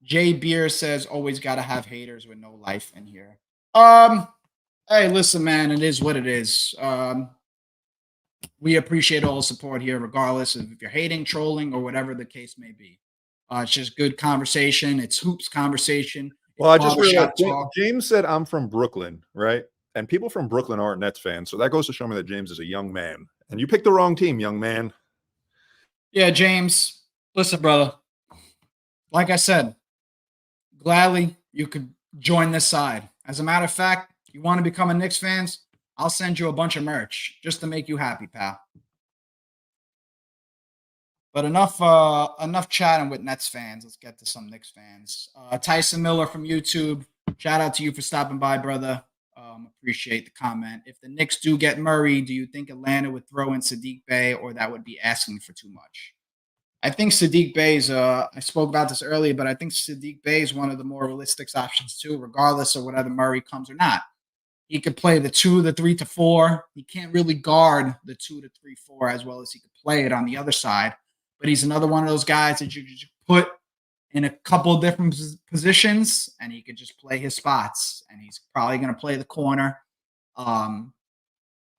[SPEAKER 1] Jay Beer says, always got to have haters with no life in here. Hey, listen, man, it is what it is. We appreciate all the support here, regardless of if you're hating, trolling, or whatever the case may be. It's just good conversation. It's hoops conversation.
[SPEAKER 2] Well, I just realized James said I'm from Brooklyn, right? And people from Brooklyn aren't Nets fans. So that goes to show me that James is a young man. And you picked the wrong team, young man.
[SPEAKER 1] Yeah, James. Listen, brother. Like I said, gladly you could join this side. As a matter of fact, you want to become a Knicks fan, I'll send you a bunch of merch just to make you happy, pal. But enough chatting with Nets fans. Let's get to some Knicks fans. Tyson Miller from YouTube. Shout out to you for stopping by, brother. Appreciate the comment. If the Knicks do get Murray, do you think Atlanta would throw in Saddiq Bey, or that would be asking for too much? I think Saddiq Bey is, I spoke about this earlier, but I think Saddiq Bey is one of the more realistic options too, regardless of whether Murray comes or not. He could play the 2, the 3 to 4. He can't really guard the 2 to 3, 4 as well as he could play it on the other side. but he's another one of those guys that you could just put in a couple of different positions, and he could just play his spots. And he's probably going to play the corner.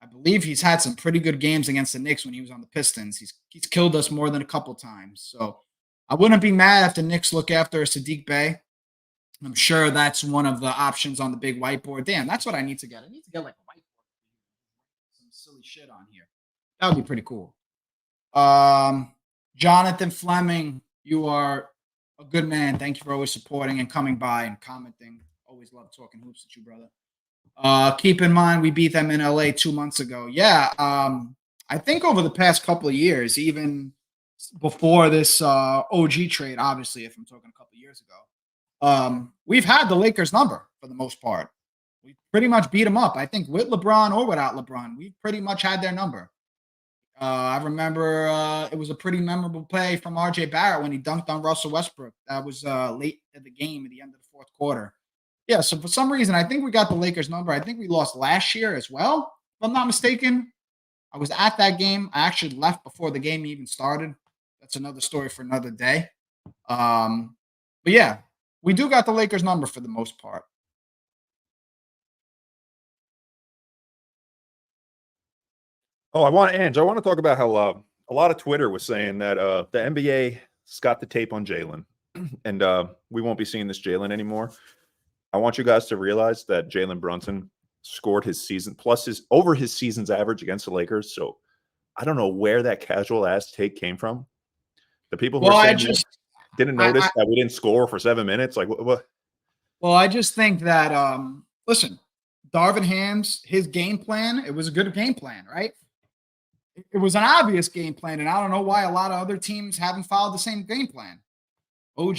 [SPEAKER 1] I believe he's had some pretty good games against the Knicks when he was on the Pistons. He's killed us more than a couple times. So I wouldn't be mad if the Knicks look after Sadiq Bey. I'm sure that's one of the options on the big whiteboard. Damn, that's what I need to get. I need to get like a whiteboard. Some silly shit on here. That would be pretty cool. Jonathan Fleming, you are a good man. Thank you for always supporting and coming by and commenting. Always love talking hoops with you, brother. Keep in mind, we beat them in LA 2 months ago. Yeah. I think over the past couple of years, even before this OG trade, obviously, if I'm talking a couple of years ago, we've had the Lakers number for the most part. We pretty much beat them up. I think with LeBron or without LeBron, we pretty much had their number. I remember it was a pretty memorable play from RJ Barrett when he dunked on Russell Westbrook. That was late in the game at the end of the fourth quarter. Yeah, so for some reason, I think we got the Lakers number. I think we lost last year as well, if I'm not mistaken. I was at that game. I actually left before the game even started. That's another story for another day. But yeah, we do got the Lakers number for the most part.
[SPEAKER 2] Oh, I want to talk about how a lot of Twitter was saying that the NBA's got the tape on Jalen, and we won't be seeing this Jalen anymore. I want you guys to realize that Jalen Brunson scored his season plus over his season's average against the Lakers. So I don't know where that casual ass take came from. The people who are saying didn't notice that we didn't score for 7 minutes. Like what?
[SPEAKER 1] Well, I just think that listen, Darvin Ham's his game plan. It was a good game plan, right? It was an obvious game plan, and I don't know why a lot of other teams haven't followed the same game plan. OG,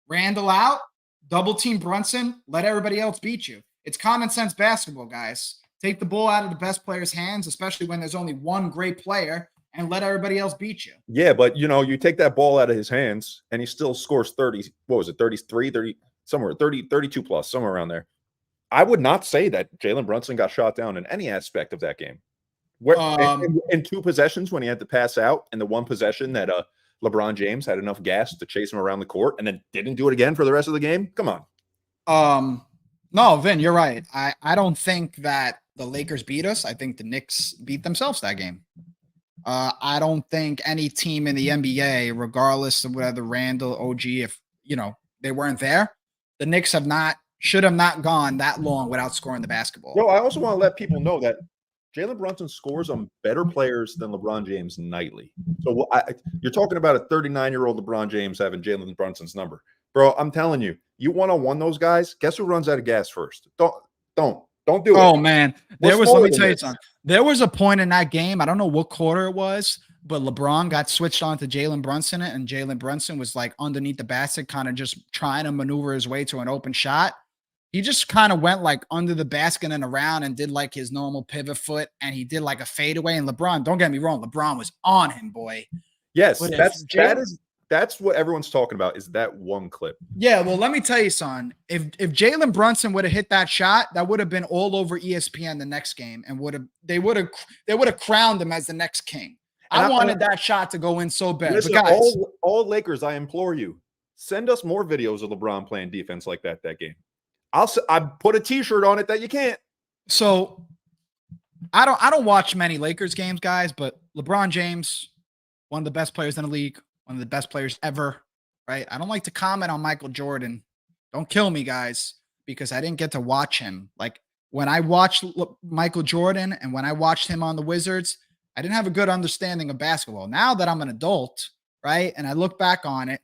[SPEAKER 1] Randall out, double team Brunson, let everybody else beat you. It's common sense basketball, guys. Take the ball out of the best player's hands, especially when there's only one great player, and let everybody else beat you.
[SPEAKER 2] Yeah, but you take that ball out of his hands, and he still scores 30. What was it, 33, 30, somewhere 30, 32 plus, somewhere around there. I would not say that Jalen Brunson got shot down in any aspect of that game. Where in 2 possessions when he had to pass out, and the 1 possession that LeBron James had enough gas to chase him around the court and then didn't do it again for the rest of the game. Come
[SPEAKER 1] on. No, Vin, you're right. I don't think that the Lakers beat us. I think the Knicks beat themselves that game. I don't think any team in the NBA, regardless of whether Randall, OG, if they weren't there, the Knicks should have not gone that long without scoring the basketball.
[SPEAKER 2] No, I also want to let people know that Jalen Brunson scores on better players than LeBron James nightly. So you're talking about a 39-year-old LeBron James having Jalen Brunson's number. Bro, I'm telling you, you one-on-one those guys, guess who runs out of gas first? Don't do it.
[SPEAKER 1] Oh, man. Let me tell you something. There was a point in that game, I don't know what quarter it was, but LeBron got switched on to Jalen Brunson, and Jalen Brunson was like underneath the basket, kind of just trying to maneuver his way to an open shot. He just kind of went like under the basket and around and did like his normal pivot foot, and he did like a fadeaway. And LeBron, don't get me wrong, LeBron was on him, boy.
[SPEAKER 2] Yes, that's what everyone's talking about, is that one clip.
[SPEAKER 1] Yeah, well, let me tell you, son. If Jalen Brunson would have hit that shot, that would have been all over ESPN the next game, and they would have crowned him as the next king. I wanted that shot to go in so bad.
[SPEAKER 2] Listen,
[SPEAKER 1] but guys,
[SPEAKER 2] all Lakers, I implore you, send us more videos of LeBron playing defense like that game. I put a T-shirt on it that you can't.
[SPEAKER 1] So I don't watch many Lakers games, guys, but LeBron James, one of the best players in the league, one of the best players ever, right? I don't like to comment on Michael Jordan. Don't kill me, guys, because I didn't get to watch him. Like when I watched Michael Jordan and when I watched him on the Wizards, I didn't have a good understanding of basketball. Now that I'm an adult, right, and I look back on it,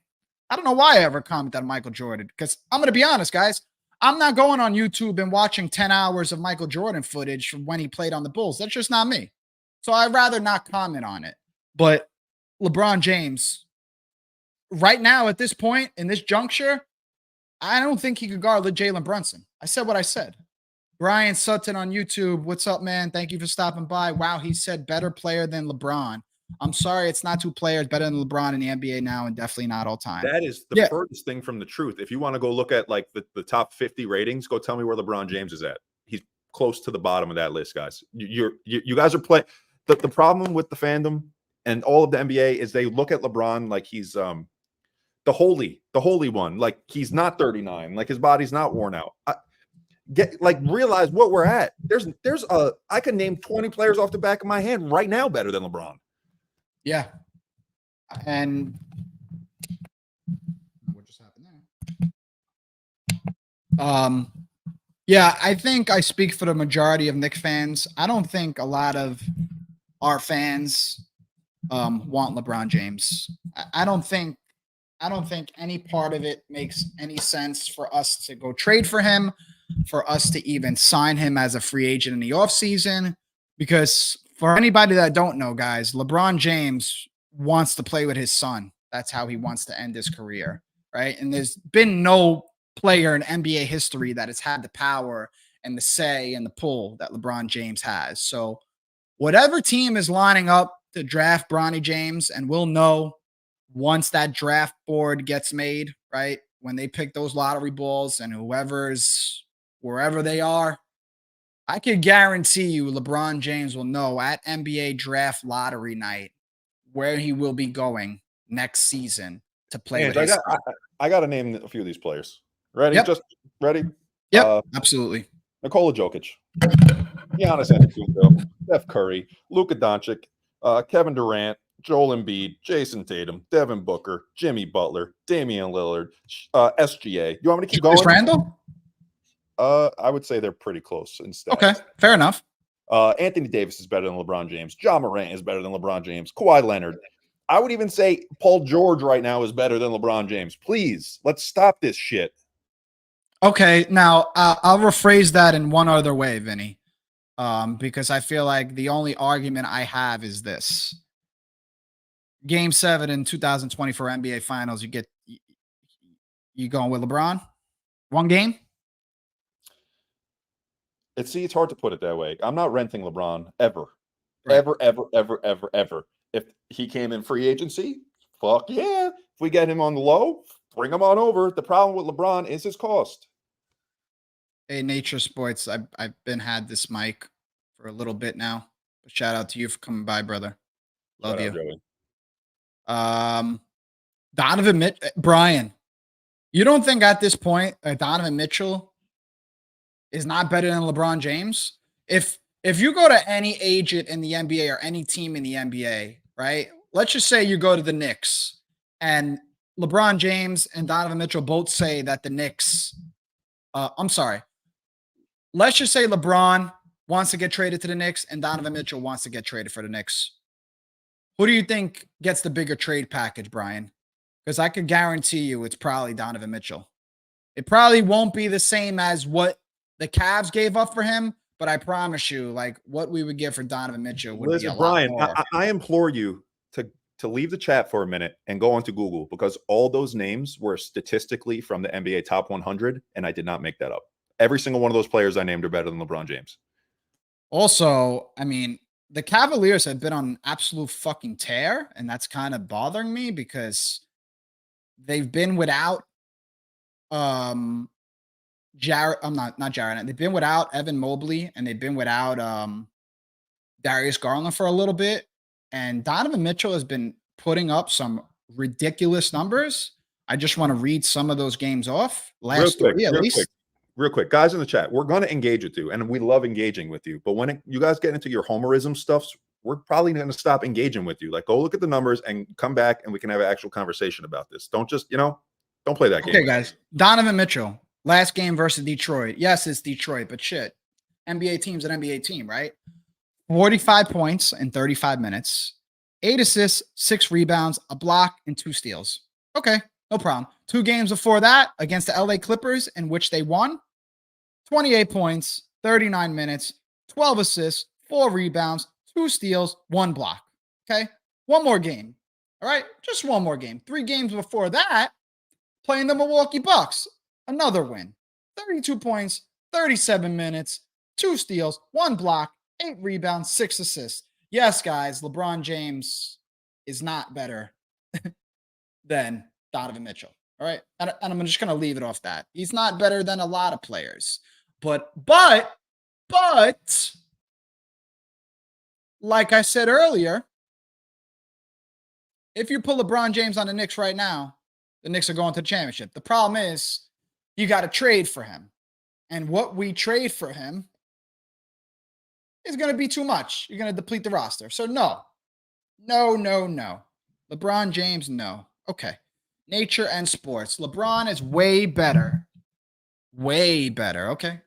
[SPEAKER 1] I don't know why I ever commented on Michael Jordan, because I'm going to be honest, guys. I'm not going on YouTube and watching 10 hours of Michael Jordan footage from when he played on the Bulls. That's just not me. So I'd rather not comment on it. But LeBron James, right now at this point, in this juncture, I don't think he could guard Jalen Brunson. I said what I said. Brian Sutton on YouTube. What's up, man? Thank you for stopping by. Wow, he said better player than LeBron. I'm sorry, it's not 2 players better than LeBron in the NBA now, and definitely not all time.
[SPEAKER 2] That is the furthest thing from the truth. If you want to go look at like the top 50 ratings, go tell me where LeBron James is at. He's close to the bottom of that list, guys. You guys are playing. The problem with the fandom and all of the NBA is they look at LeBron like he's the holy one. Like he's not 39. Like his body's not worn out. Realize what we're at. I can name 20 players off the back of my hand right now better than LeBron.
[SPEAKER 1] Yeah. And what just happened there? Yeah, I think I speak for the majority of Knicks fans. I don't think a lot of our fans want LeBron James. I don't think any part of it makes any sense for us to go trade for him, for us to even sign him as a free agent in the offseason. Because for anybody that don't know, guys, LeBron James wants to play with his son. That's how he wants to end his career, right? And there's been no player in NBA history that has had the power and the say and the pull that LeBron James has. So whatever team is lining up to draft Bronny James, and we'll know once that draft board gets made, right? When they pick those lottery balls and whoever's wherever they are, I could guarantee you LeBron James will know at NBA draft lottery night where he will be going next season to play with his son.
[SPEAKER 2] I got to name a few of these players. Ready?
[SPEAKER 1] Yep.
[SPEAKER 2] Just ready?
[SPEAKER 1] Yep, absolutely.
[SPEAKER 2] Nikola Jokic, Giannis Antetokounmpo, Steph Curry, Luka Doncic, Kevin Durant, Joel Embiid, Jason Tatum, Devin Booker, Jimmy Butler, Damian Lillard, SGA. You want me to keep going?
[SPEAKER 1] Randall?
[SPEAKER 2] I would say they're pretty close in stats.
[SPEAKER 1] Okay, fair enough.
[SPEAKER 2] Anthony Davis is better than LeBron James. Ja Morant is better than LeBron James. Kawhi Leonard. I would even say Paul George right now is better than LeBron James. Please, let's stop this shit.
[SPEAKER 1] Okay, now I'll rephrase that in one other way, Vinny, because I feel like the only argument I have is this. Game 7 in 2024 NBA Finals, you going with LeBron? One game?
[SPEAKER 2] It's hard to put it that way. I'm not renting LeBron ever.
[SPEAKER 1] Right.
[SPEAKER 2] Ever. If he came in free agency, fuck yeah. If we get him on the low, bring him on over. The problem with LeBron is his cost.
[SPEAKER 1] Hey, Nature Sports, I've been had this mic for a little bit now. But shout out to you for coming by, brother. Love you. Donovan Brian, you don't think at this point Donovan Mitchell is not better than LeBron James? If you go to any agent in the NBA or any team in the NBA, right? Let's just say you go to the Knicks and LeBron James and Donovan Mitchell both say that the Knicks, let's just say LeBron wants to get traded to the Knicks and Donovan Mitchell wants to get traded for the Knicks. Who do you think gets the bigger trade package, Brian? Because I could guarantee you it's probably Donovan Mitchell. It probably won't be the same as what the Cavs gave up for him, but I promise you, like what we would give for Donovan Mitchell would be a lot more.
[SPEAKER 2] I implore you to leave the chat for a minute and go onto Google, because all those names were statistically from the NBA top 100, and I did not make that up. Every single one of those players I named are better than LeBron James.
[SPEAKER 1] Also, I mean, the Cavaliers have been on an absolute fucking tear, and that's kind of bothering me because they've been without Jarrett. Not Jarrett. They've been without Evan Mobley, and they've been without Darius Garland for a little bit. And Donovan Mitchell has been putting up some ridiculous numbers. I just want to read some of those games off. Last three, at least.
[SPEAKER 2] Real quick, guys in the chat, we're going to engage with you, and we love engaging with you. But when you guys get into your homerism stuff, we're probably going to stop engaging with you. Like, go look at the numbers and come back, and we can have an actual conversation about this. Don't just, don't play that game.
[SPEAKER 1] Okay, guys. Donovan Mitchell, last game versus Detroit. Yes, it's Detroit, but shit. NBA team's an NBA team, right? 45 points in 35 minutes, 8 assists, 6 rebounds, a block, and 2 steals. Okay, no problem. 2 games before that against the LA Clippers, in which they won. 28 points, 39 minutes, 12 assists, 4 rebounds, 2 steals, 1 block. Okay, one more game. All right, just one more game. 3 games before that, playing the Milwaukee Bucks. Another win. 32 points, 37 minutes, 2 steals, 1 block, 8 rebounds, 6 assists. Yes, guys, LeBron James is not better than Donovan Mitchell. All right. And I'm just going to leave it off that. He's not better than a lot of players. But like I said earlier, If you put LeBron James on the Knicks right now, the Knicks are going to the championship. The problem is you got to trade for him. And what we trade for him is going to be too much. You're going to deplete the roster. So no. LeBron James, no. Okay. Nature and sports. LeBron is way better. Way better. Okay.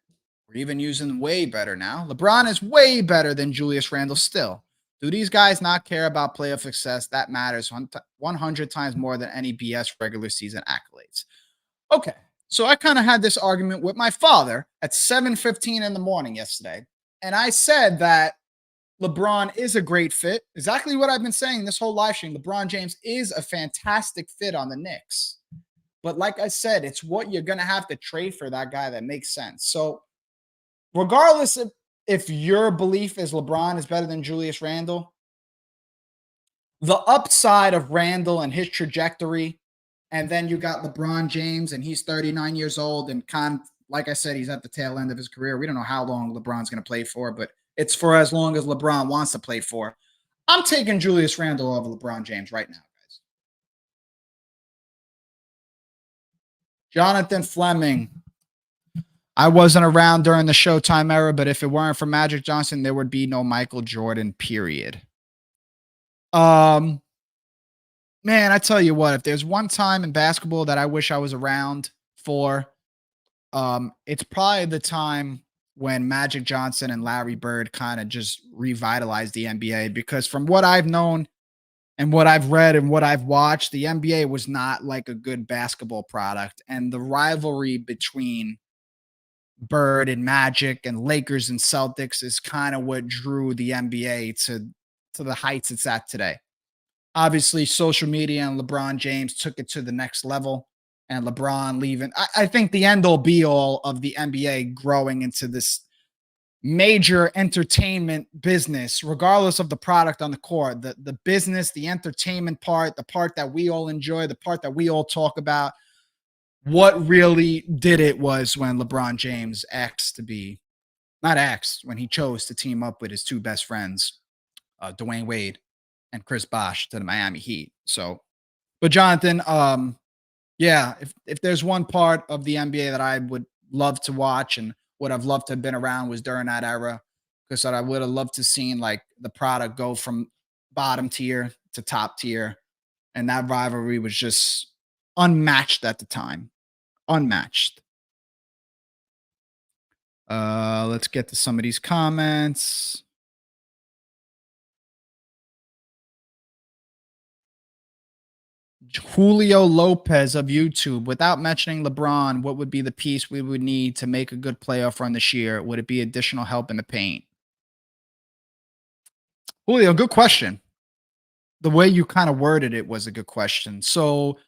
[SPEAKER 1] We're even using way better now. LeBron is way better than Julius Randle still. Do these guys not care about playoff success? That matters 100 times more than any BS regular season accolades. Okay. So I kind of had this argument with my father at 7:15 in the morning yesterday. And I said that LeBron is a great fit. Exactly what I've been saying this whole live stream. LeBron James is a fantastic fit on the Knicks. But like I said, it's what you're going to have to trade for that guy that makes sense. So regardless of if your belief is LeBron is better than Julius Randle, the upside of Randle and his trajectory, and then you got LeBron James, and he's 39 years old, and like I said, he's at the tail end of his career. We don't know how long LeBron's going to play for, but it's for as long as LeBron wants to play for. I'm taking Julius Randle over LeBron James right now, guys. Jonathan Fleming. I wasn't around during the Showtime era, but if it weren't for Magic Johnson, there would be no Michael Jordan, period. Man, I tell you what, if there's one time in basketball that I wish I was around for, it's probably the time when Magic Johnson and Larry Bird kind of just revitalized the NBA, because from what I've known and what I've read and what I've watched, the NBA was not like a good basketball product. And the rivalry between Bird and Magic and Lakers and Celtics is kind of what drew the NBA to the heights it's at today. Obviously, social media and LeBron James took it to the next level, and LeBron leaving. I think the end all be all of the NBA growing into this major entertainment business, regardless of the product on the court, the business, the entertainment part, the part that we all enjoy, the part that we all talk about. What really did it was when LeBron James when he chose to team up with his two best friends, Dwayne Wade and Chris Bosh, to the Miami Heat. So, but Jonathan, yeah, if there's one part of the NBA that I would love to watch and would have loved to have been around was during that era, because I would have loved to seen like the product go from bottom tier to top tier, and that rivalry was just unmatched at the time. Unmatched. Let's get to some of these comments. Julio Lopez of YouTube. Without mentioning LeBron, what would be the piece we would need to make a good playoff run this year? Would it be additional help in the paint? Julio, good question. The way you kind of worded it was a good question. So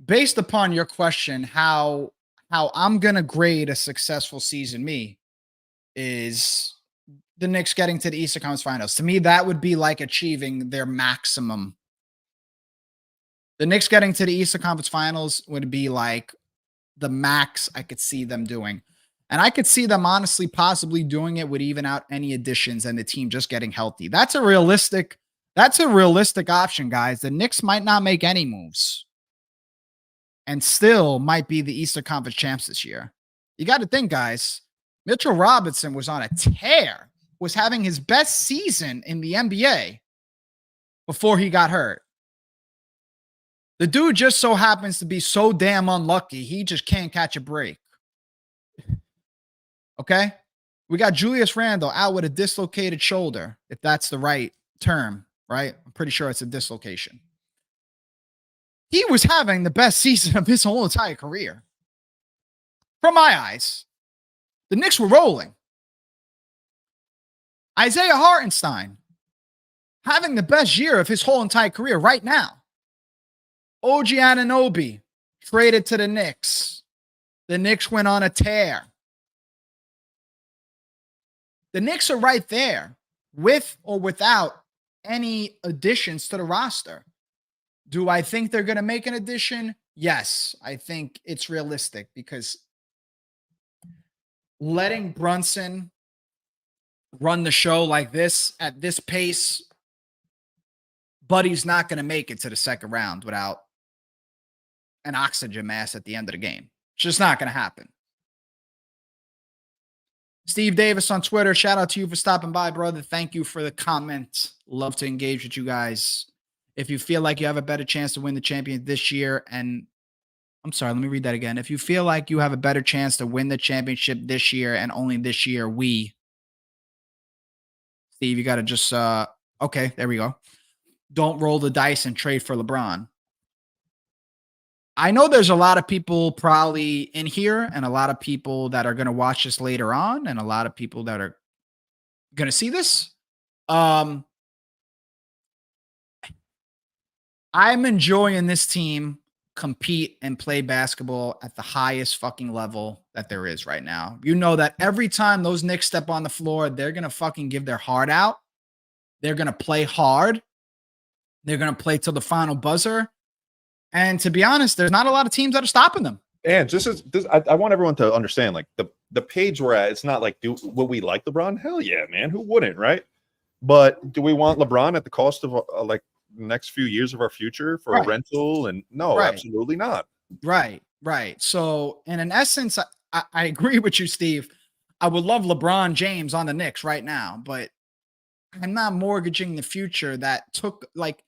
[SPEAKER 1] based upon your question, how I'm going to grade a successful season is the Knicks getting to the Eastern Conference Finals. To me, that would be like achieving their maximum. The Knicks getting to the Eastern Conference Finals would be like the max I could see them doing. And I could see them honestly possibly doing it with even out any additions and the team just getting healthy. That's a realistic option, guys. The Knicks might not make any moves and still might be the Eastern Conference champs this year. You got to think, guys, Mitchell Robinson was on a tear, was having his best season in the NBA before he got hurt. The dude just so happens to be so damn unlucky, he just can't catch a break. Okay? We got Julius Randle out with a dislocated shoulder, if that's the right term, right? I'm pretty sure it's a dislocation. He was having the best season of his whole entire career. From my eyes, the Knicks were rolling. Isaiah Hartenstein having the best year of his whole entire career right now. OG Anunoby traded to the Knicks. The Knicks went on a tear. The Knicks are right there with or without any additions to the roster. Do I think they're going to make an addition? Yes, I think it's realistic, because letting Brunson run the show like this at this pace but he's not going to make it to the second round without an oxygen mask at the end of the game. It's just not going to happen. Steve Davis on Twitter. Shout out to you for stopping by, brother. Thank you for the comment. Love to engage with you guys. If you feel like you have a better chance to win the champion this year, and I'm sorry, let me read that again. If you feel like you have a better chance to win the championship this year and only this year, Steve, you got to just, okay, there we go. Don't roll the dice and trade for LeBron. I know there's a lot of people probably in here and a lot of people that are going to watch this later on and a lot of people that are going to see this. I'm enjoying this team compete and play basketball at the highest fucking level that there is right now. You know that every time those Knicks step on the floor, they're going to fucking give their heart out. They're going to play hard. They're going to play till the final buzzer. And to be honest, there's not a lot of teams that are stopping them.
[SPEAKER 2] And I want everyone to understand, like the page we're at, it's not like, will we like LeBron? Hell yeah, man. Who wouldn't, right? But do we want LeBron at the cost of like the next few years of our future for a rental? And no, absolutely not.
[SPEAKER 1] Right. So in an essence, I agree with you, Steve. I would love LeBron James on the Knicks right now, but I'm not mortgaging the future that took like,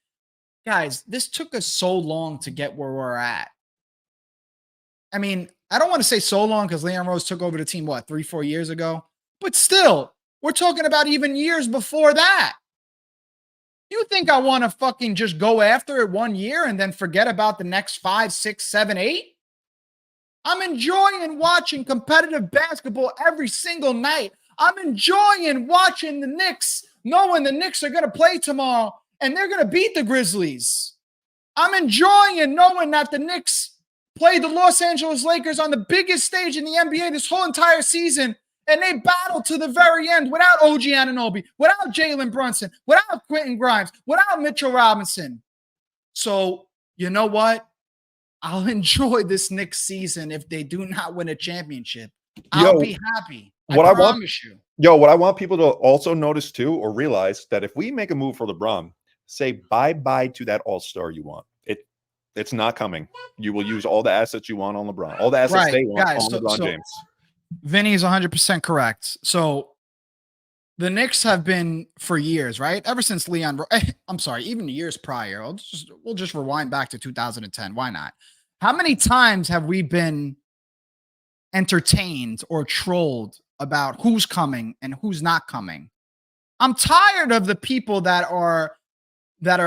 [SPEAKER 1] guys, this took us so long to get where we're at. I mean, I don't want to say so long because Leon Rose took over the team, 3-4 years ago? But still, we're talking about even years before that. You think I want to fucking just go after it 1 year and then forget about the next 5, 6, 7, 8? I'm enjoying watching competitive basketball every single night. I'm enjoying watching the Knicks, knowing the Knicks are going to play tomorrow and they're going to beat the Grizzlies. I'm enjoying knowing that the Knicks played the Los Angeles Lakers on the biggest stage in the NBA this whole entire season, and they battled to the very end without OG Anunoby, without Jalen Brunson, without Quentin Grimes, without Mitchell Robinson. So, you know what? I'll enjoy this Knicks season if they do not win a championship. I'll be happy. What I
[SPEAKER 2] want people to also notice too, or realize that if we make a move for LeBron, say bye-bye to that all-star you want. It's not coming. You will use all the assets you want on LeBron. All the assets they want on LeBron James.
[SPEAKER 1] Vinny is 100% correct. So the Knicks have been for years, right? Ever since even years prior. We'll just rewind back to 2010. Why not? How many times have we been entertained or trolled about who's coming and who's not coming? I'm tired of the people that are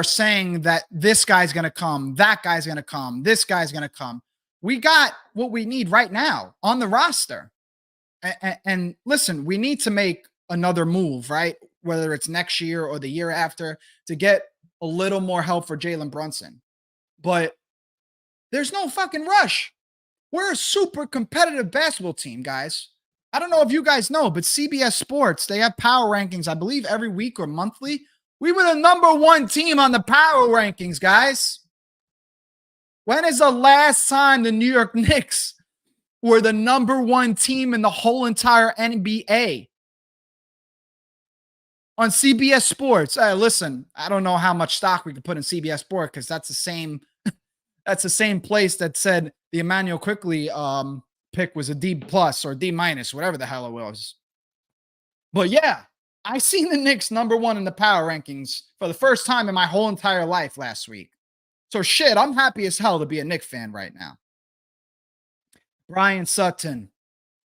[SPEAKER 1] saying that this guy's going to come, that guy's going to come, this guy's going to come. We got what we need right now on the roster. And listen, we need to make another move, right? Whether it's next year or the year after, to get a little more help for Jalen Brunson. But there's no fucking rush. We're a super competitive basketball team, guys. I don't know if you guys know, but CBS Sports, they have power rankings, I believe, every week or monthly. We were the #1 team on the power rankings, guys. When is the last time the New York Knicks were the #1 team in the whole entire NBA? On CBS Sports. Listen, I don't know how much stock we could put in CBS Sports because that's the same place that said the Emmanuel Quickly pick was a D+ or D-, whatever the hell it was. But yeah, I seen the Knicks #1 in the power rankings for the first time in my whole entire life last week. So shit, I'm happy as hell to be a Knicks fan right now. Brian Sutton,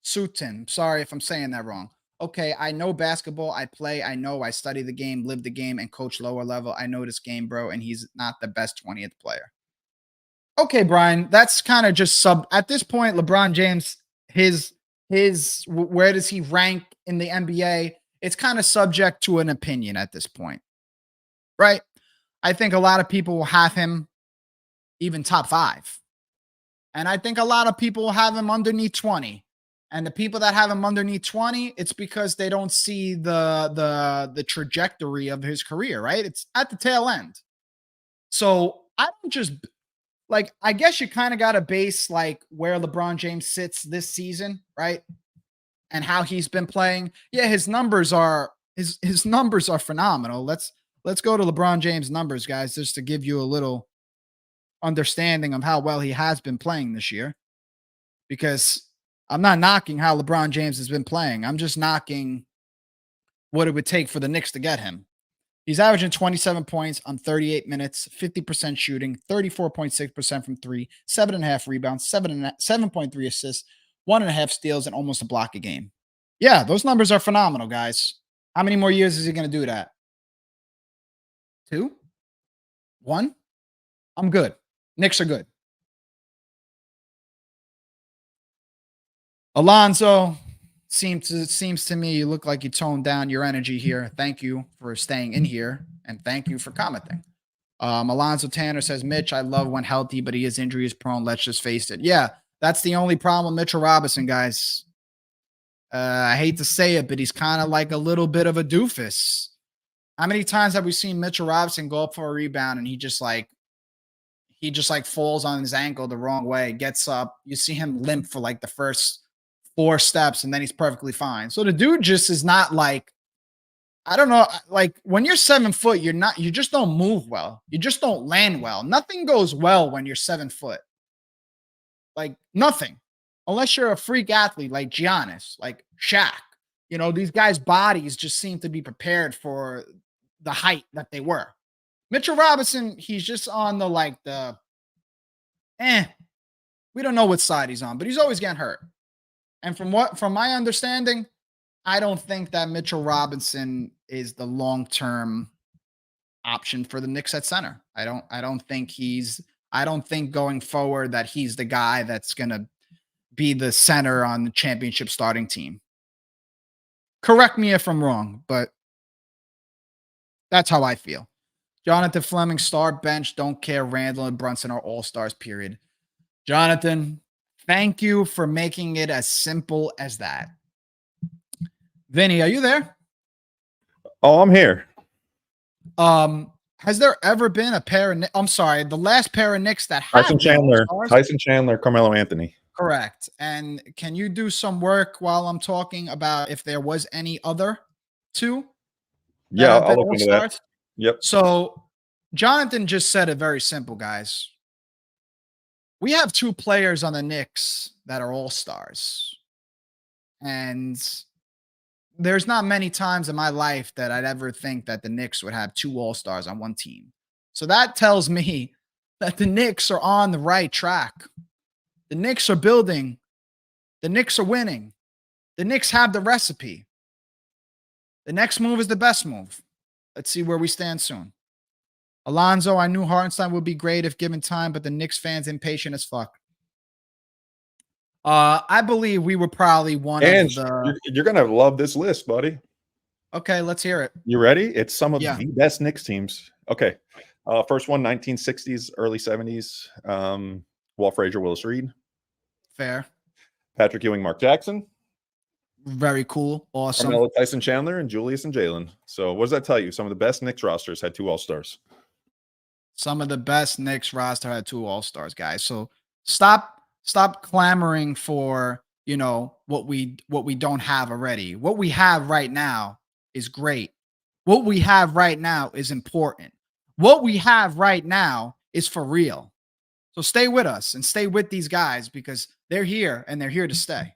[SPEAKER 1] sorry if I'm saying that wrong. Okay, I know basketball, I play, I know I study the game, live the game, and coach lower level. I know this game, bro, and he's not the best 20th player. Okay, Brian, that's kind of just at this point, LeBron James, where does he rank in the NBA? It's kind of subject to an opinion at this point, right? I think a lot of people will have him even top 5. And I think a lot of people will have him underneath 20. And the people that have him underneath 20, it's because they don't see the trajectory of his career, right? It's at the tail end. So I don't just I guess you kind of got to base where LeBron James sits this season, right? And how he's been playing. Yeah, his numbers are phenomenal. let's go to LeBron James numbers, guys, just to give you a little understanding of how well he has been playing this year. Because I'm not knocking how LeBron James has been playing. I'm just knocking what it would take for the Knicks to get him. He's averaging 27 points on 38 minutes, 50% shooting, 34.6% from three, 7.5 rebounds, 7.3 assists, 1.5 steals, and almost a block a game. Yeah, those numbers are phenomenal, guys. How many more years is he going to do that? 2? 1? I'm good. Knicks are good. Alonzo, seems to me you look like you toned down your energy here. Thank you for staying in here, and thank you for commenting. Alonzo Tanner says, Mitch, I love when healthy, but he is injuries prone. Let's just face it. Yeah, that's the only problem with Mitchell Robinson, guys. I hate to say it, but he's kind of like a little bit of a doofus. How many times have we seen Mitchell Robinson go up for a rebound and he just falls on his ankle the wrong way, gets up. You see him limp for like the first 4 steps and then he's perfectly fine. So the dude just is not like, I don't know, like when you're 7 foot, you just don't move well. You just don't land well. Nothing goes well when you're 7 foot. Like nothing. Unless you're a freak athlete like Giannis, like Shaq. You know, these guys' bodies just seem to be prepared for the height that they were. Mitchell Robinson, he's just on the we don't know what side he's on, but he's always getting hurt. And from my understanding, I don't think that Mitchell Robinson is the long-term option for the Knicks at center. I don't think going forward that he's the guy that's going to be the center on the championship starting team. Correct me if I'm wrong, but that's how I feel. Jonathan Fleming, star bench, don't care. Randall and Brunson are all-stars, period. Jonathan, thank you for making it as simple as that. Vinny, are you there?
[SPEAKER 2] Oh, I'm here.
[SPEAKER 1] Has there ever been a pair of the last pair of Knicks that had
[SPEAKER 2] Tyson Chandler, Carmelo Anthony.
[SPEAKER 1] Correct. And can you do some work while I'm talking about if there was any other two?
[SPEAKER 2] Yeah, I'll look into that. Yep.
[SPEAKER 1] So Jonathan just said it very simple, guys. We have 2 players on the Knicks that are all-stars. And there's not many times in my life that I'd ever think that the Knicks would have 2 all-stars on one team. So that tells me that the Knicks are on the right track. The Knicks are building. The Knicks are winning. The Knicks have the recipe. The next move is the best move. Let's see where we stand soon. Alonzo, I knew Hartenstein would be great if given time, but the Knicks fans impatient as fuck. I believe we were probably one of the...
[SPEAKER 2] You're going to love this list, buddy.
[SPEAKER 1] Okay, let's hear it.
[SPEAKER 2] You ready? It's some of the best Knicks teams. Okay. First one, 1960s, early 70s. Walt Frazier, Willis Reed.
[SPEAKER 1] Fair.
[SPEAKER 2] Patrick Ewing, Mark Jackson.
[SPEAKER 1] Very cool. Awesome.
[SPEAKER 2] Carmelo, Tyson Chandler, and Julius and Jalen. So what does that tell you? Some of the best Knicks rosters had 2 all-stars.
[SPEAKER 1] Some of the best Knicks roster had 2 all-stars, guys. So stop clamoring for, what we don't have already. What we have right now is great. What we have right now is important. What we have right now is for real. So stay with us and stay with these guys because they're here and they're here to stay.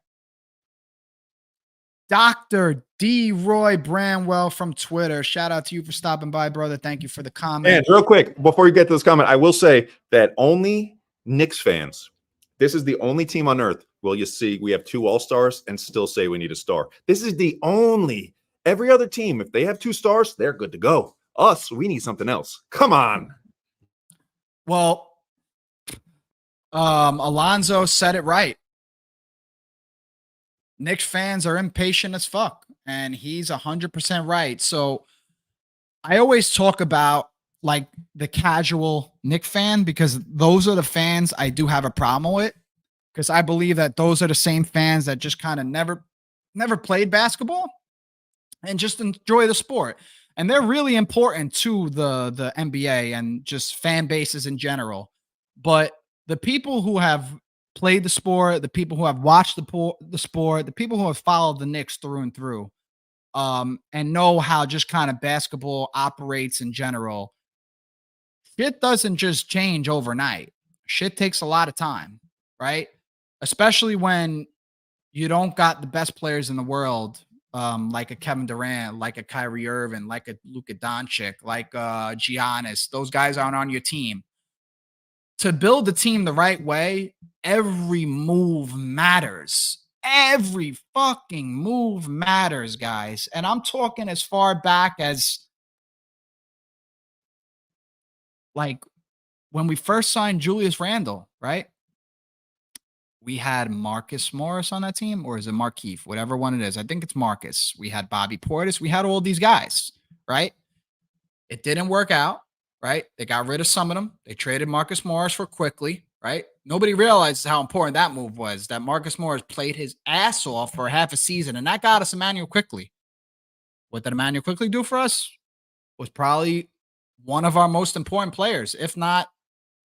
[SPEAKER 1] Dr. D. Roy Bramwell from Twitter. Shout out to you for stopping by, brother. Thank you for the comment.
[SPEAKER 2] And real quick, before you get to this comment, I will say that only Knicks fans, this is the only team on earth will you see we have 2 all-stars and still say we need a star. This is the only, every other team, if they have 2 stars, they're good to go. Us, we need something else. Come on.
[SPEAKER 1] Well, Alonzo said it right. Knicks fans are impatient as fuck, and he's 100% right. So I always talk about like the casual Knicks fan because those are the fans I do have a problem with because I believe that those are the same fans that just kind of never played basketball and just enjoy the sport. And they're really important to the NBA and just fan bases in general. But the people who have played the sport, the people who have watched the sport, the people who have followed the Knicks through and through, and know how just kind of basketball operates in general, shit doesn't just change overnight. Shit takes a lot of time, right? Especially when you don't got the best players in the world, like a Kevin Durant, like a Kyrie Irving, like a Luka Doncic, like Giannis. Those guys aren't on your team. To build the team the right way, every move matters. Every fucking move matters, guys. And I'm talking as far back as like when we first signed Julius Randle, right? We had Marcus Morris on that team, or is it Markeith? Whatever one it is. I think it's Marcus. We had Bobby Portis. We had all these guys, right? It didn't work out, right? They got rid of some of them. They traded Marcus Morris for quickly, right? Nobody realizes how important that move was. That Marcus Morris played his ass off for half a season, and that got us Emmanuel Quickly. What did Emmanuel Quickly do for us? Was probably one of our most important players, if not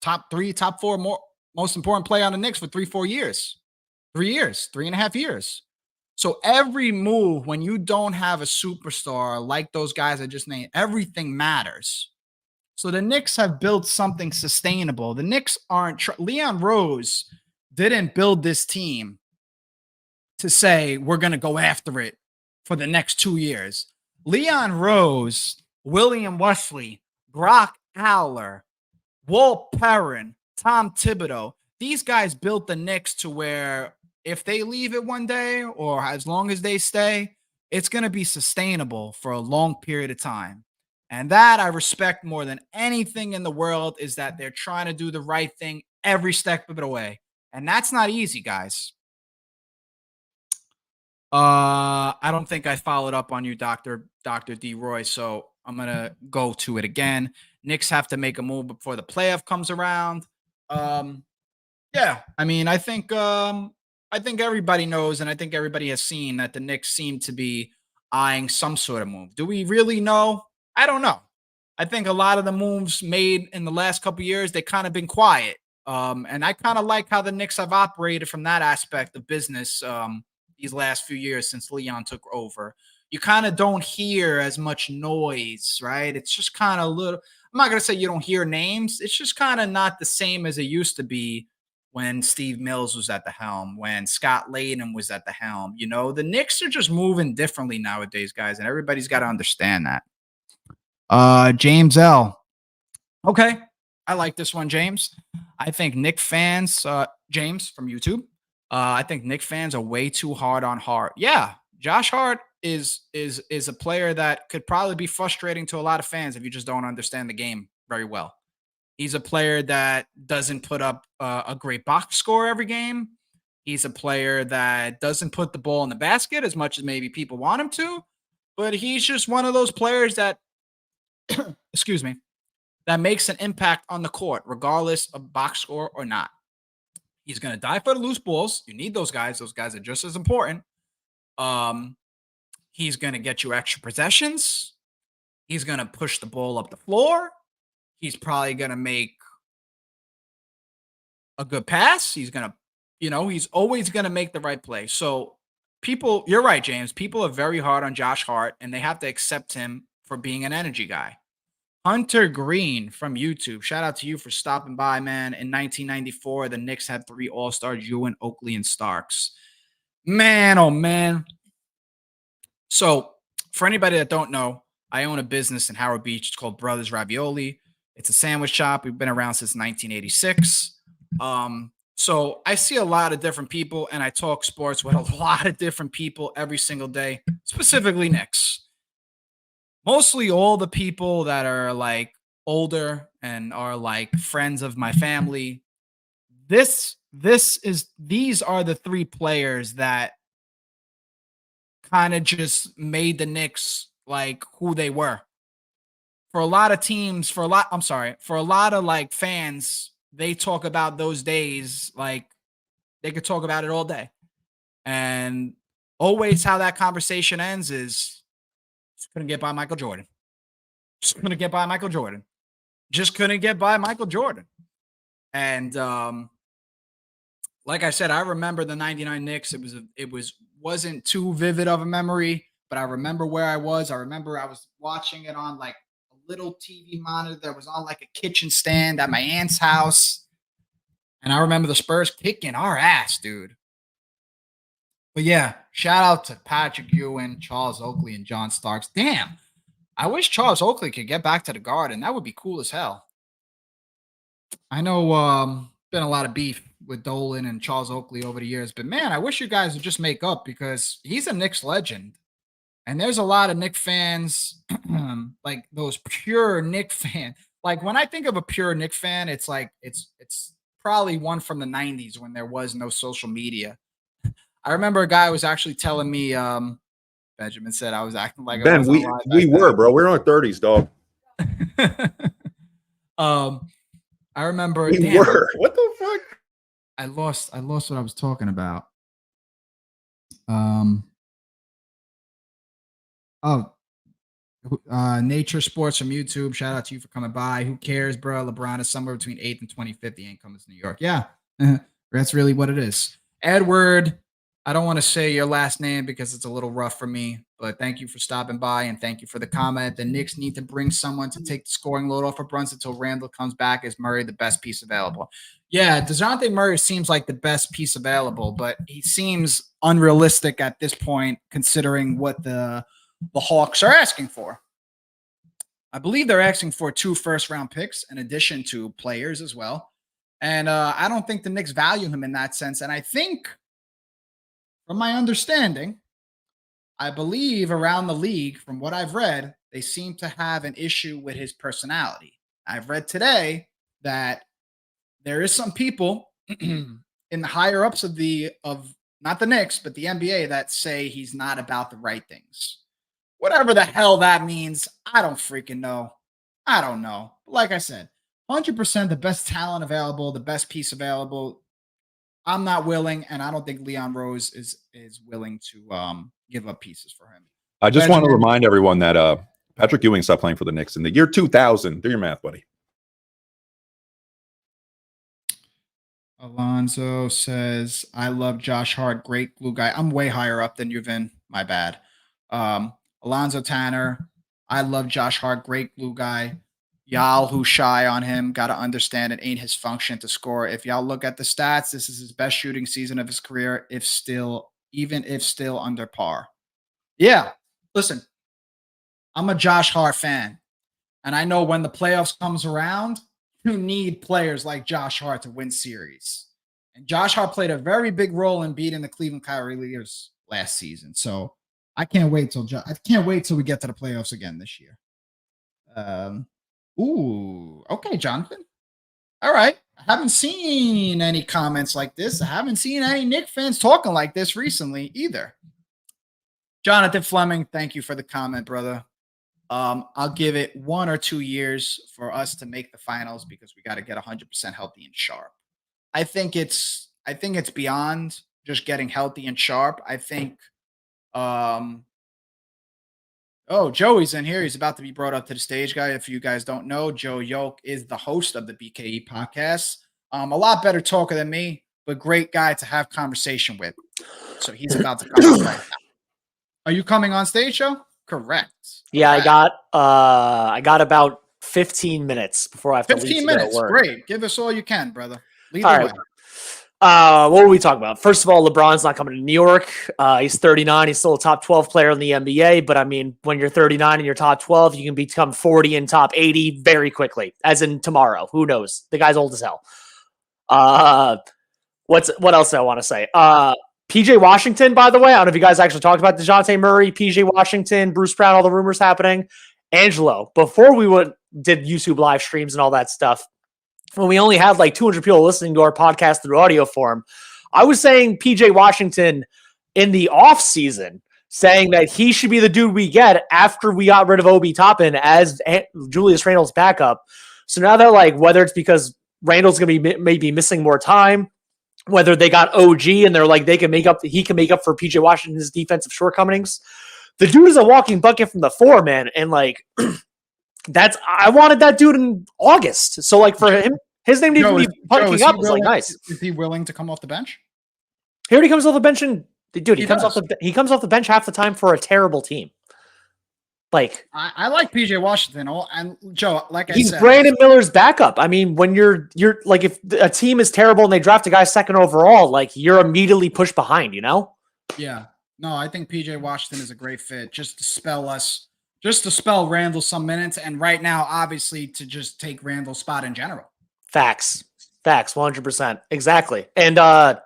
[SPEAKER 1] top three, top four most important player on the Knicks for 3-4 years. 3 years, 3.5 years. So every move, when you don't have a superstar like those guys I just named, everything matters. So the Knicks have built something sustainable. The Knicks aren't Leon Rose didn't build this team to say we're going to go after it for the next 2 years. Leon Rose, William Wesley, Brock Aller, Walt Perrin, Tom Thibodeau, these guys built the Knicks to where if they leave it one day or as long as they stay, it's going to be sustainable for a long period of time. And that I respect more than anything in the world, is that they're trying to do the right thing every step of the way. And that's not easy, guys. I don't think I followed up on you, Dr. D. Roy, so I'm going to go to it again. Knicks have to make a move before the playoff comes around. Yeah, I mean, I think everybody knows, and I think everybody has seen that the Knicks seem to be eyeing some sort of move. Do we really know? I don't know. I think a lot of the moves made in the last couple of years, they kind of been quiet. And I kind of like how the Knicks have operated from that aspect of business these last few years since Leon took over. You kind of don't hear as much noise, right? It's just kind of a little, I'm not going to say you don't hear names. It's just kind of not the same as it used to be when Steve Mills was at the helm, when Scott Layden was at the helm. You know, the Knicks are just moving differently nowadays, guys, and everybody's got to understand that. James L. Okay. I like this one, James. I think Knick fans, James from YouTube, I think Knick fans are way too hard on Hart. Yeah, Josh Hart is a player that could probably be frustrating to a lot of fans if you just don't understand the game very well. He's a player that doesn't put up a great box score every game. He's a player that doesn't put the ball in the basket as much as maybe people want him to, but he's just one of those players that, excuse me, that makes an impact on the court, regardless of box score or not. He's going to die for the loose balls. You need those guys. Those guys are just as important. He's going to get you extra possessions. He's going to push the ball up the floor. He's probably going to make a good pass. He's going to, he's always going to make the right play. So people, you're right, James. People are very hard on Josh Hart, and they have to accept him for being an energy guy. Hunter Green from YouTube. Shout out to you for stopping by, man. In 1994, the Knicks had 3 All-Stars, Ewing, Oakley, and Starks. Man, oh, man. So for anybody that don't know, I own a business in Howard Beach. It's called Brothers Ravioli. It's a sandwich shop. We've been around since 1986. So I see a lot of different people, and I talk sports with a lot of different people every single day, specifically Knicks. Mostly all the people that are like older and are like friends of my family. These are the 3 players that kind of just made the Knicks like who they were. For a lot of teams, for a lot of like fans, they talk about those days like they could talk about it all day. And always how that conversation ends is, just couldn't get by Michael Jordan. Just couldn't get by Michael Jordan. Just couldn't get by Michael Jordan. And like I said, I remember the 99 Knicks. It wasn't too vivid of a memory, but I remember where I was. I remember I was watching it on like a little TV monitor that was on like a kitchen stand at my aunt's house. And I remember the Spurs kicking our ass, dude. But yeah, shout out to Patrick Ewing, Charles Oakley, and John Starks. Damn, I wish Charles Oakley could get back to the Garden. That would be cool as hell. I know been a lot of beef with Dolan and Charles Oakley over the years, but man, I wish you guys would just make up because he's a Knicks legend. And there's a lot of Knicks fans, like those pure Knicks fans. Like when I think of a pure Knicks fan, it's like it's probably one from the 90s when there was no social media. I remember a guy was actually telling me, Benjamin said I was acting like
[SPEAKER 2] Ben, we were, bro. We're in our 30s, dog.
[SPEAKER 1] I remember
[SPEAKER 2] What the fuck?
[SPEAKER 1] I lost what I was talking about. Nature Sports from YouTube. Shout out to you for coming by. Who cares, bro? LeBron is somewhere between 8th and 25th. He ain't coming to New York. Yeah, that's really what it is. Edward, I don't want to say your last name because it's a little rough for me, but thank you for stopping by and thank you for the comment. The Knicks need to bring someone to take the scoring load off of Brunson until Randall comes back. Is Murray the best piece available? Yeah, Dejounte Murray seems like the best piece available, but he seems unrealistic at this point considering what the Hawks are asking for. I believe they're asking for 2 first-round picks in addition to players as well. And I don't think the Knicks value him in that sense. And I think, from my understanding, I believe around the league, from what I've read, they seem to have an issue with his personality. I've read today that there is some people in the higher ups of not the Knicks, but the NBA that say he's not about the right things. Whatever the hell that means, I don't freaking know. I don't know. Like I said, 100% the best talent available, the best piece available. I'm not willing, and I don't think Leon Rose is willing to give up pieces for him.
[SPEAKER 2] I just want to remind everyone that Patrick Ewing stopped playing for the Knicks in the year 2000. Do your math, buddy.
[SPEAKER 1] Alonzo says, I love Josh Hart, great glue guy. I'm way higher up than you, Vin. My bad. Alonzo Tanner, I love Josh Hart, great glue guy. Y'all who shy on him got to understand it ain't his function to score. If y'all look at the stats, this is his best shooting season of his career, even if still under par. Yeah, listen, I'm a Josh Hart fan, and I know when the playoffs comes around, you need players like Josh Hart to win series. And Josh Hart played a very big role in beating the Cleveland Cavaliers last season. So I can't wait till we get to the playoffs again this year. Okay, Jonathan. All right. I haven't seen any comments like this. I haven't seen any Knicks fans talking like this recently either. Jonathan Fleming, thank you for the comment, brother. I'll give it 1 or 2 years for us to make the finals because we got to get 100% healthy and sharp. I think it's beyond just getting healthy and sharp. I think Joey's in here. He's about to be brought up to the stage, guy. If you guys don't know, Joe Yoke is the host of the BKE podcast. A lot better talker than me, but great guy to have conversation with. So he's about to come right now. Are you coming on stage, Joe? Correct.
[SPEAKER 3] Yeah, right. I got about 15 minutes before I have to leave.
[SPEAKER 1] 15 minutes. Great. Give us all you can, brother. Lead
[SPEAKER 3] all
[SPEAKER 1] the
[SPEAKER 3] right.
[SPEAKER 1] way.
[SPEAKER 3] What were we talking about? First of all, LeBron's not coming to New York. He's 39. He's still a top 12 player in the NBA. But I mean, when you're 39 and you're top 12, you can become 40 and top 80 very quickly, as in tomorrow. Who knows? The guy's old as hell. What else do I want to say? PJ Washington, by the way, I don't know if you guys actually talked about Dejounte Murray, PJ Washington, Bruce Brown, all the rumors happening. Angelo, before we did YouTube live streams and all that stuff, when we only had like 200 people listening to our podcast through audio form, I was saying PJ Washington in the off season, saying that he should be the dude we get after we got rid of Obi Toppin as Julius Randle's backup. So now they're like, whether it's because Randle's going to be maybe missing more time, whether they got OG and they're like, he can make up for PJ Washington's defensive shortcomings. The dude is a walking bucket from the 4, man. And like, I wanted that dude in August. So like for him, his name needs to be punking up. It's like nice.
[SPEAKER 1] Is he willing to come off the bench?
[SPEAKER 3] He already comes off the bench in Dude, he comes
[SPEAKER 1] does.
[SPEAKER 3] off the bench half the time for a terrible team. Like
[SPEAKER 1] I like PJ Washington. And Joe, like I
[SPEAKER 3] he's
[SPEAKER 1] said,
[SPEAKER 3] Brandon Miller's backup. I mean, when you're like, if a team is terrible and they draft a guy second overall, like you're immediately pushed behind, you know?
[SPEAKER 1] yeah. No, I think PJ Washington is a great fit just to spell Randall some minutes. And right now, obviously, to just take Randall's spot in general.
[SPEAKER 3] Facts, 100%. Exactly. And, I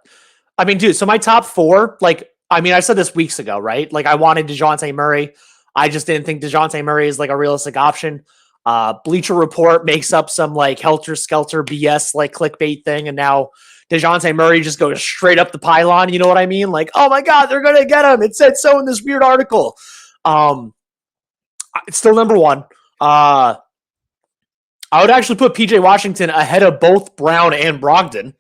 [SPEAKER 3] mean, dude, so my top four, like, I mean, I said this weeks ago, right? Like, I wanted Dejounte Murray. I just didn't think Dejounte Murray is like a realistic option. Bleacher Report makes up some like helter skelter BS like clickbait thing, and now Dejounte Murray just goes straight up the pylon. You know what I mean? Like, oh my god, they're gonna get him. It said so in this weird article. It's still number one. I would actually put PJ Washington ahead of both Brown and Brogdon.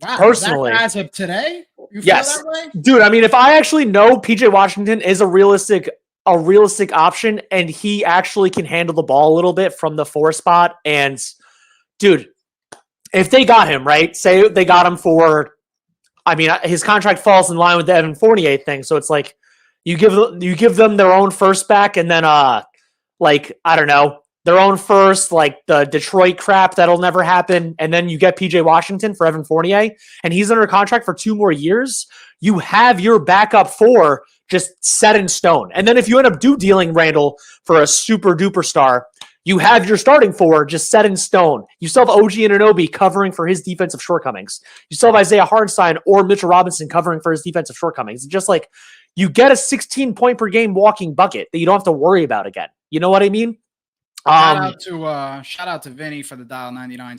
[SPEAKER 1] Wow,
[SPEAKER 3] Personally,
[SPEAKER 1] as of today, you
[SPEAKER 3] yes,
[SPEAKER 1] feel that way?
[SPEAKER 3] Dude. I mean, if I actually know PJ Washington is a realistic option, and he actually can handle the ball a little bit from the 4 spot, and dude, if they got him right, say they got him for, I mean, his contract falls in line with the Evan Fournier thing, so it's like you give them their own first back, and then like I don't know. Their own first, like the Detroit crap that'll never happen. And then you get PJ Washington for Evan Fournier, and he's under contract for 2 more years. You have your backup 4 just set in stone. And then if you end up dealing Randall for a super duper star, you have your starting 4 just set in stone. You still have OG Anunoby covering for his defensive shortcomings. You still have Isaiah Hartenstein or Mitchell Robinson covering for his defensive shortcomings. It's just like you get a 16 point per game walking bucket that you don't have to worry about again. You know what I mean?
[SPEAKER 1] Shout out to Vinny for the Dial 99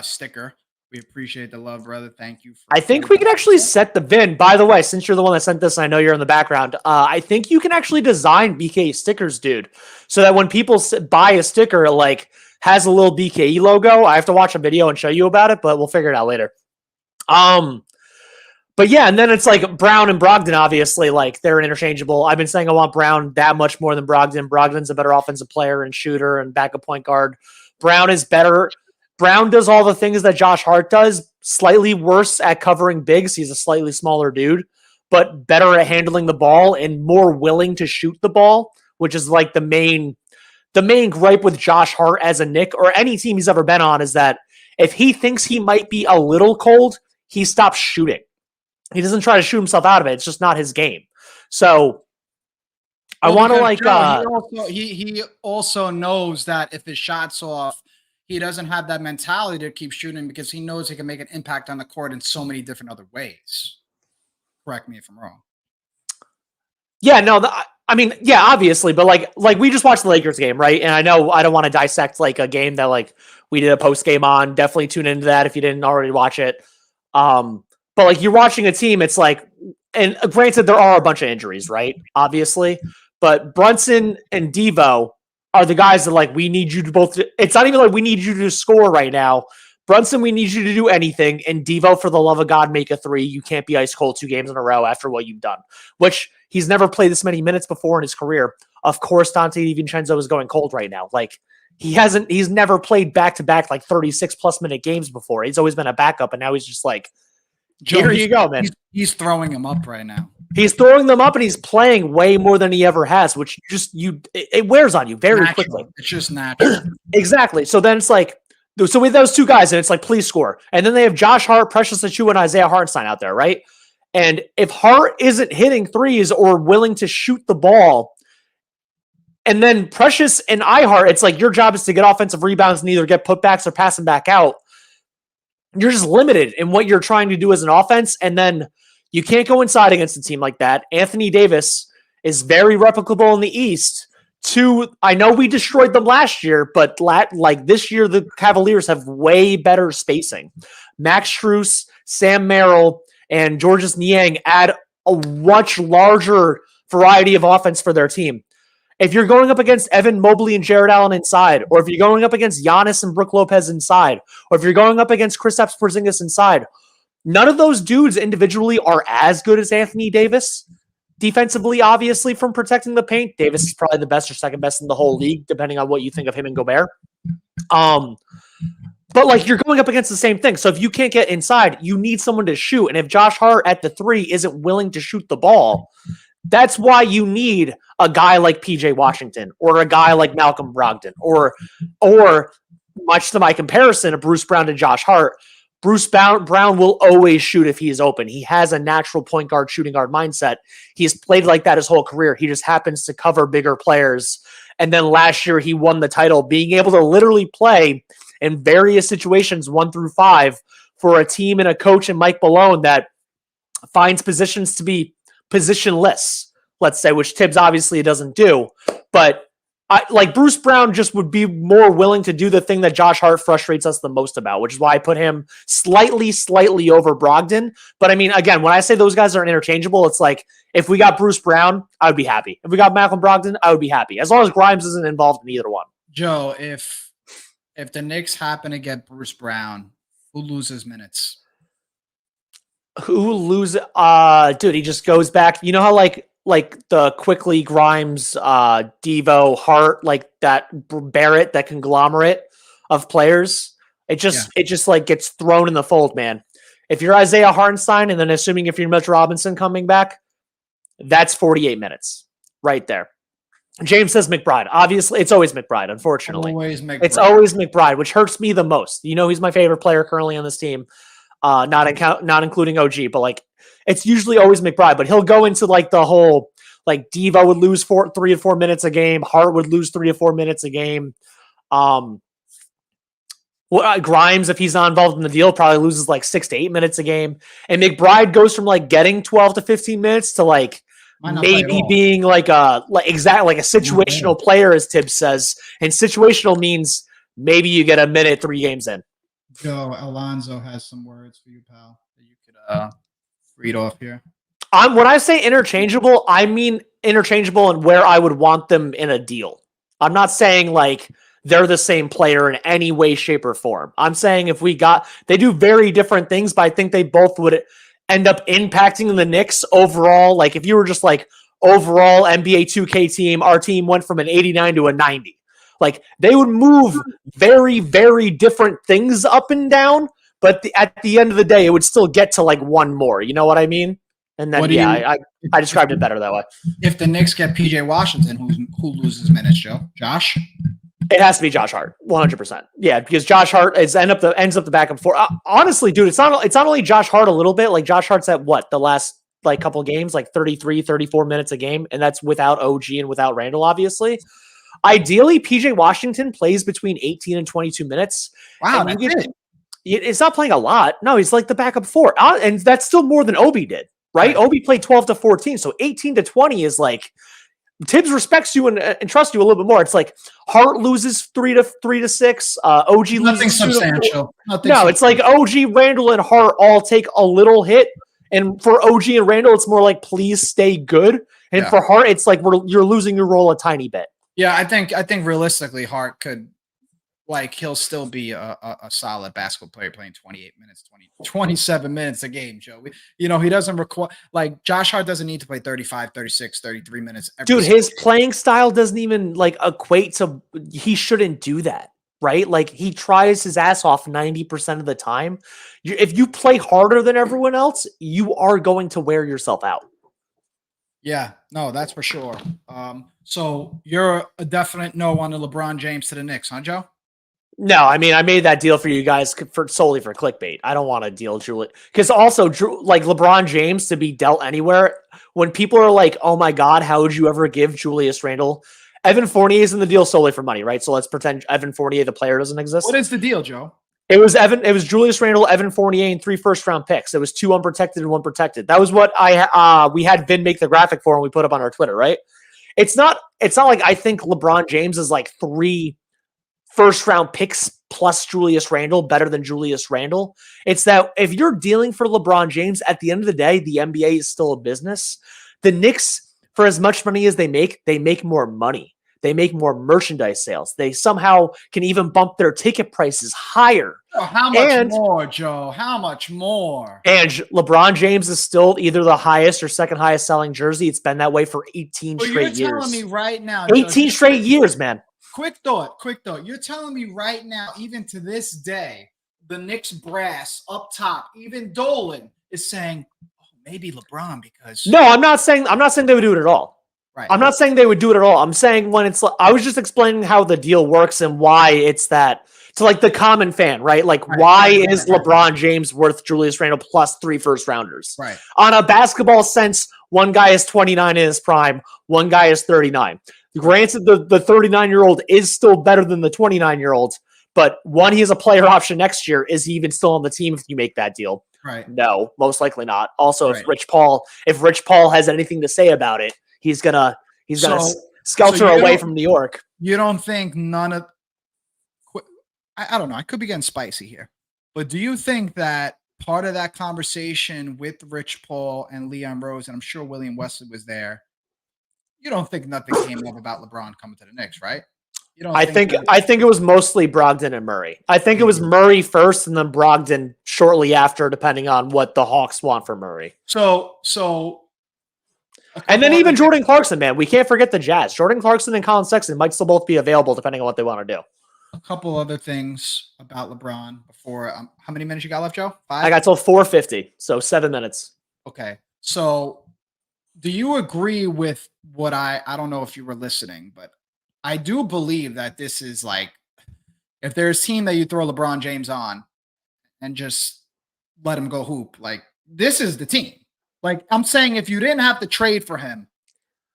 [SPEAKER 1] sticker. We appreciate the love, brother. Thank you.
[SPEAKER 3] I think we can actually set the VIN. By the way, since you're the one that sent this, and I know you're in the background. I think you can actually design BK stickers, dude, so that when people buy a sticker, like has a little BKE logo. I have to watch a video and show you about it, but we'll figure it out later. But yeah, and then it's like Brown and Brogdon, obviously, like they're interchangeable. I've been saying I want Brown that much more than Brogdon. Brogdon's a better offensive player and shooter and backup point guard. Brown is better. Brown does all the things that Josh Hart does, slightly worse at covering bigs. He's a slightly smaller dude, but better at handling the ball and more willing to shoot the ball, which is like the main gripe with Josh Hart as a Knick or any team he's ever been on is that if he thinks he might be a little cold, he stops shooting. He doesn't try to shoot himself out of it. It's just not his game. So I want to like
[SPEAKER 1] he also knows that if his shot's off, he doesn't have that mentality to keep shooting because he knows he can make an impact on the court in so many different other ways. Correct me if I'm wrong.
[SPEAKER 3] Yeah, no, I mean, yeah, obviously, but like we just watched the Lakers game, right? And I know I don't want to dissect like a game that like we did a post game on. Definitely tune into that if you didn't already watch it. But like you're watching a team, it's like, and granted, there are a bunch of injuries, right? Obviously, but Brunson and Devo are the guys that like we need you to both. It's not even like we need you to score right now. Brunson, we need you to do anything, and Devo, for the love of God, make a 3. You can't be ice cold 2 games in a row after what you've done. Which he's never played this many minutes before in his career. Of course, Dante DiVincenzo is going cold right now. Like he's never played back to back like 36+ minute games before. He's always been a backup, and now he's just like.
[SPEAKER 1] Joe,
[SPEAKER 3] here you go, man.
[SPEAKER 1] He's throwing them up right now.
[SPEAKER 3] He's throwing them up and he's playing way more than he ever has, which it wears on you very quickly.
[SPEAKER 1] It's just natural.
[SPEAKER 3] Exactly. So then it's like, so with those 2 guys, and it's like, please score. And then they have Josh Hart, Precious Achiuwa, and Isaiah Hartenstein out there, right? And if Hart isn't hitting 3s or willing to shoot the ball, and then Precious and Ihart, it's like your job is to get offensive rebounds and either get putbacks or pass them back out. You're just limited in what you're trying to do as an offense. And then you can't go inside against a team like that. Anthony Davis is very replicable in the East. I know we destroyed them last year, but like this year, the Cavaliers have way better spacing. Max Strus, Sam Merrill, and Georges Niang add a much larger variety of offense for their team. If you're going up against Evan Mobley and Jared Allen inside, or if you're going up against Giannis and Brook Lopez inside, or if you're going up against Kristaps Porzingis inside, none of those dudes individually are as good as Anthony Davis. Defensively, obviously, from protecting the paint, Davis is probably the best or second best in the whole league, depending on what you think of him and Gobert. But like you're going up against the same thing. So if you can't get inside, you need someone to shoot. And if Josh Hart at the 3 isn't willing to shoot the ball, that's why you need a guy like PJ Washington or a guy like Malcolm Brogdon or much to my comparison of Bruce Brown to Josh Hart. Bruce Brown will always shoot if he is open. He has a natural point guard, shooting guard mindset. He's played like that his whole career. He just happens to cover bigger players. And then last year he won the title, being able to literally play in various situations 1 through 5 for a team and a coach and Mike Malone that finds positions to be positionless, let's say, which Tibbs obviously doesn't do. But like Bruce Brown just would be more willing to do the thing that Josh Hart frustrates us the most about, which is why I put him slightly over Brogdon. But I mean, again, when I say those guys are interchangeable, it's like if we got Bruce Brown, I would be happy. If we got Malcolm Brogdon, I would be happy. As long as Grimes isn't involved in either one.
[SPEAKER 1] Joe, if the Knicks happen to get Bruce Brown, who loses minutes?
[SPEAKER 3] Who loses? Dude, he just goes back. You know how like the quickly Grimes, Devo, Hart, like that Barrett, that conglomerate of players. It just like gets thrown in the fold, man. If you're Isaiah Hartenstein, and then assuming if you're Mitch Robinson coming back, that's 48 minutes right there. James says McBride. Obviously, it's always McBride, unfortunately. It's always McBride, which hurts me the most. You know, he's my favorite player currently on this team. Not including OG, but like it's usually always McBride. But he'll go into like the whole like Devo would lose 3 to 4 minutes a game. Hart would lose 3 to 4 minutes a game. Grimes, if he's not involved in the deal, probably loses like 6 to 8 minutes a game. And McBride goes from like getting 12 to 15 minutes to like maybe being like a situational player, as Tibbs says. And situational means maybe you get a minute 3 games in.
[SPEAKER 1] Joe, Alonzo has some words for you, pal, that you could read off here.
[SPEAKER 3] When I say interchangeable, I mean interchangeable in where I would want them in a deal. I'm not saying like they're the same player in any way, shape, or form. I'm saying if they do very different things, but I think they both would end up impacting the Knicks overall. Like if you were just like overall NBA 2K team, our team went from an 89 to a 90. Like they would move very, very different things up and down, but at the end of the day, it would still get to like one more. You know what I mean? And then I described it better that way.
[SPEAKER 1] If the Knicks get PJ Washington, who loses minutes, Joe? Josh?
[SPEAKER 3] It has to be Josh Hart, 100%. Yeah, because Josh Hart ends up the back and forth. Honestly, dude, it's not only Josh Hart a little bit. Like Josh Hart's at what the last like couple games, like 33, 34 minutes a game, and that's without OG and without Randall, obviously. Ideally, PJ Washington plays between 18 and 22 minutes.
[SPEAKER 1] Wow,
[SPEAKER 3] it's not playing a lot. No, he's like the backup 4, and that's still more than Obi did, right? Obi played 12 to 14, so 18 to 20 is like. Tibbs respects you and trusts you a little bit more. It's like Hart loses 3 to 6. OG loses
[SPEAKER 1] nothing substantial.
[SPEAKER 3] It's like OG, Randall, and Hart all take a little hit, and for OG and Randall, it's more like please stay good, and for Hart, it's like you're losing your role a tiny bit.
[SPEAKER 1] Yeah, I think realistically, Hart could. Like, he'll still be a solid basketball player playing 28 minutes, 27 minutes a game, Joe. He doesn't require – like, Josh Hart doesn't need to play 35, 36, 33 minutes every
[SPEAKER 3] Dude, his playing style doesn't even, like, equate to – he shouldn't do that, right? Like, he tries his ass off 90% of the time. If you play harder than everyone else, you are going to wear yourself out.
[SPEAKER 1] Yeah, no, that's for sure. So you're a definite no on the LeBron James to the Knicks, huh, Joe?
[SPEAKER 3] No, I mean, I made that deal for you guys solely for clickbait. I don't want to deal Julie because also like LeBron James to be dealt anywhere. When people are like, "Oh my God, how would you ever give Julius Randle?" Evan Fournier is in the deal solely for money, right? So let's pretend Evan Fournier, the player, doesn't exist.
[SPEAKER 1] What is the deal, Joe?
[SPEAKER 3] It was Julius Randle, Evan Fournier, and 3 first-round picks. It was 2 unprotected and 1 protected. That was what we had Vin make the graphic for and we put up on our Twitter, right? It's not like I think LeBron James is like 3 first-round picks plus Julius Randle better than Julius Randle. It's that if you're dealing for LeBron James, at the end of the day, the NBA is still a business. The Knicks, for as much money as they make more money. They make more merchandise sales. They somehow can even bump their ticket prices higher.
[SPEAKER 1] Oh, how much more, Joe? How much more?
[SPEAKER 3] And LeBron James is still either the highest or second highest selling jersey. It's been that way for 18 straight years.
[SPEAKER 1] You're telling me right now,
[SPEAKER 3] 18 straight years, man.
[SPEAKER 1] quick thought. You're telling me right now, even to this day, the Knicks brass up top, even Dolan is saying, oh, maybe LeBron because
[SPEAKER 3] No, I'm not saying they would do it at all.
[SPEAKER 1] right.
[SPEAKER 3] I'm not saying they would do it at all. I'm saying when it's I was just explaining how the deal works and why it's that to like the common fan, right? Like why is LeBron James worth Julius Randle plus 3 first-rounders?
[SPEAKER 1] Right.
[SPEAKER 3] On a basketball sense, one guy is 29 in his prime, one guy is 39. Granted, the 39-year-old is still better than the 29-year-old, but one, he has a player option next year. Is he even still on the team if you make that deal?
[SPEAKER 1] Right.
[SPEAKER 3] No, most likely not. Also, if Rich Paul has anything to say about it, he's gonna skelter away from New York.
[SPEAKER 1] You don't think none of I don't know. I could be getting spicy here. But do you think that part of that conversation with Rich Paul and Leon Rose, and I'm sure William Wesley was there, you don't think nothing came up about LeBron coming to the Knicks, right? You don't
[SPEAKER 3] I think it was mostly Brogdon and Murray. I think it was Murray first and then Brogdon shortly after, depending on what the Hawks want for Murray.
[SPEAKER 1] So
[SPEAKER 3] and then even Jordan Clarkson, man. We can't forget the Jazz. Jordan Clarkson and Colin Sexton might still both be available depending on what they want to do.
[SPEAKER 1] A couple other things about LeBron before. How many minutes you got left, Joe? 5?
[SPEAKER 3] I got till 4:50, so 7 minutes.
[SPEAKER 1] Okay. So do you agree with what I don't know if you were listening, but I do believe that this is like, if there's a team that you throw LeBron James on and just let him go hoop, like this is the team. Like I'm saying, if you didn't have to trade for him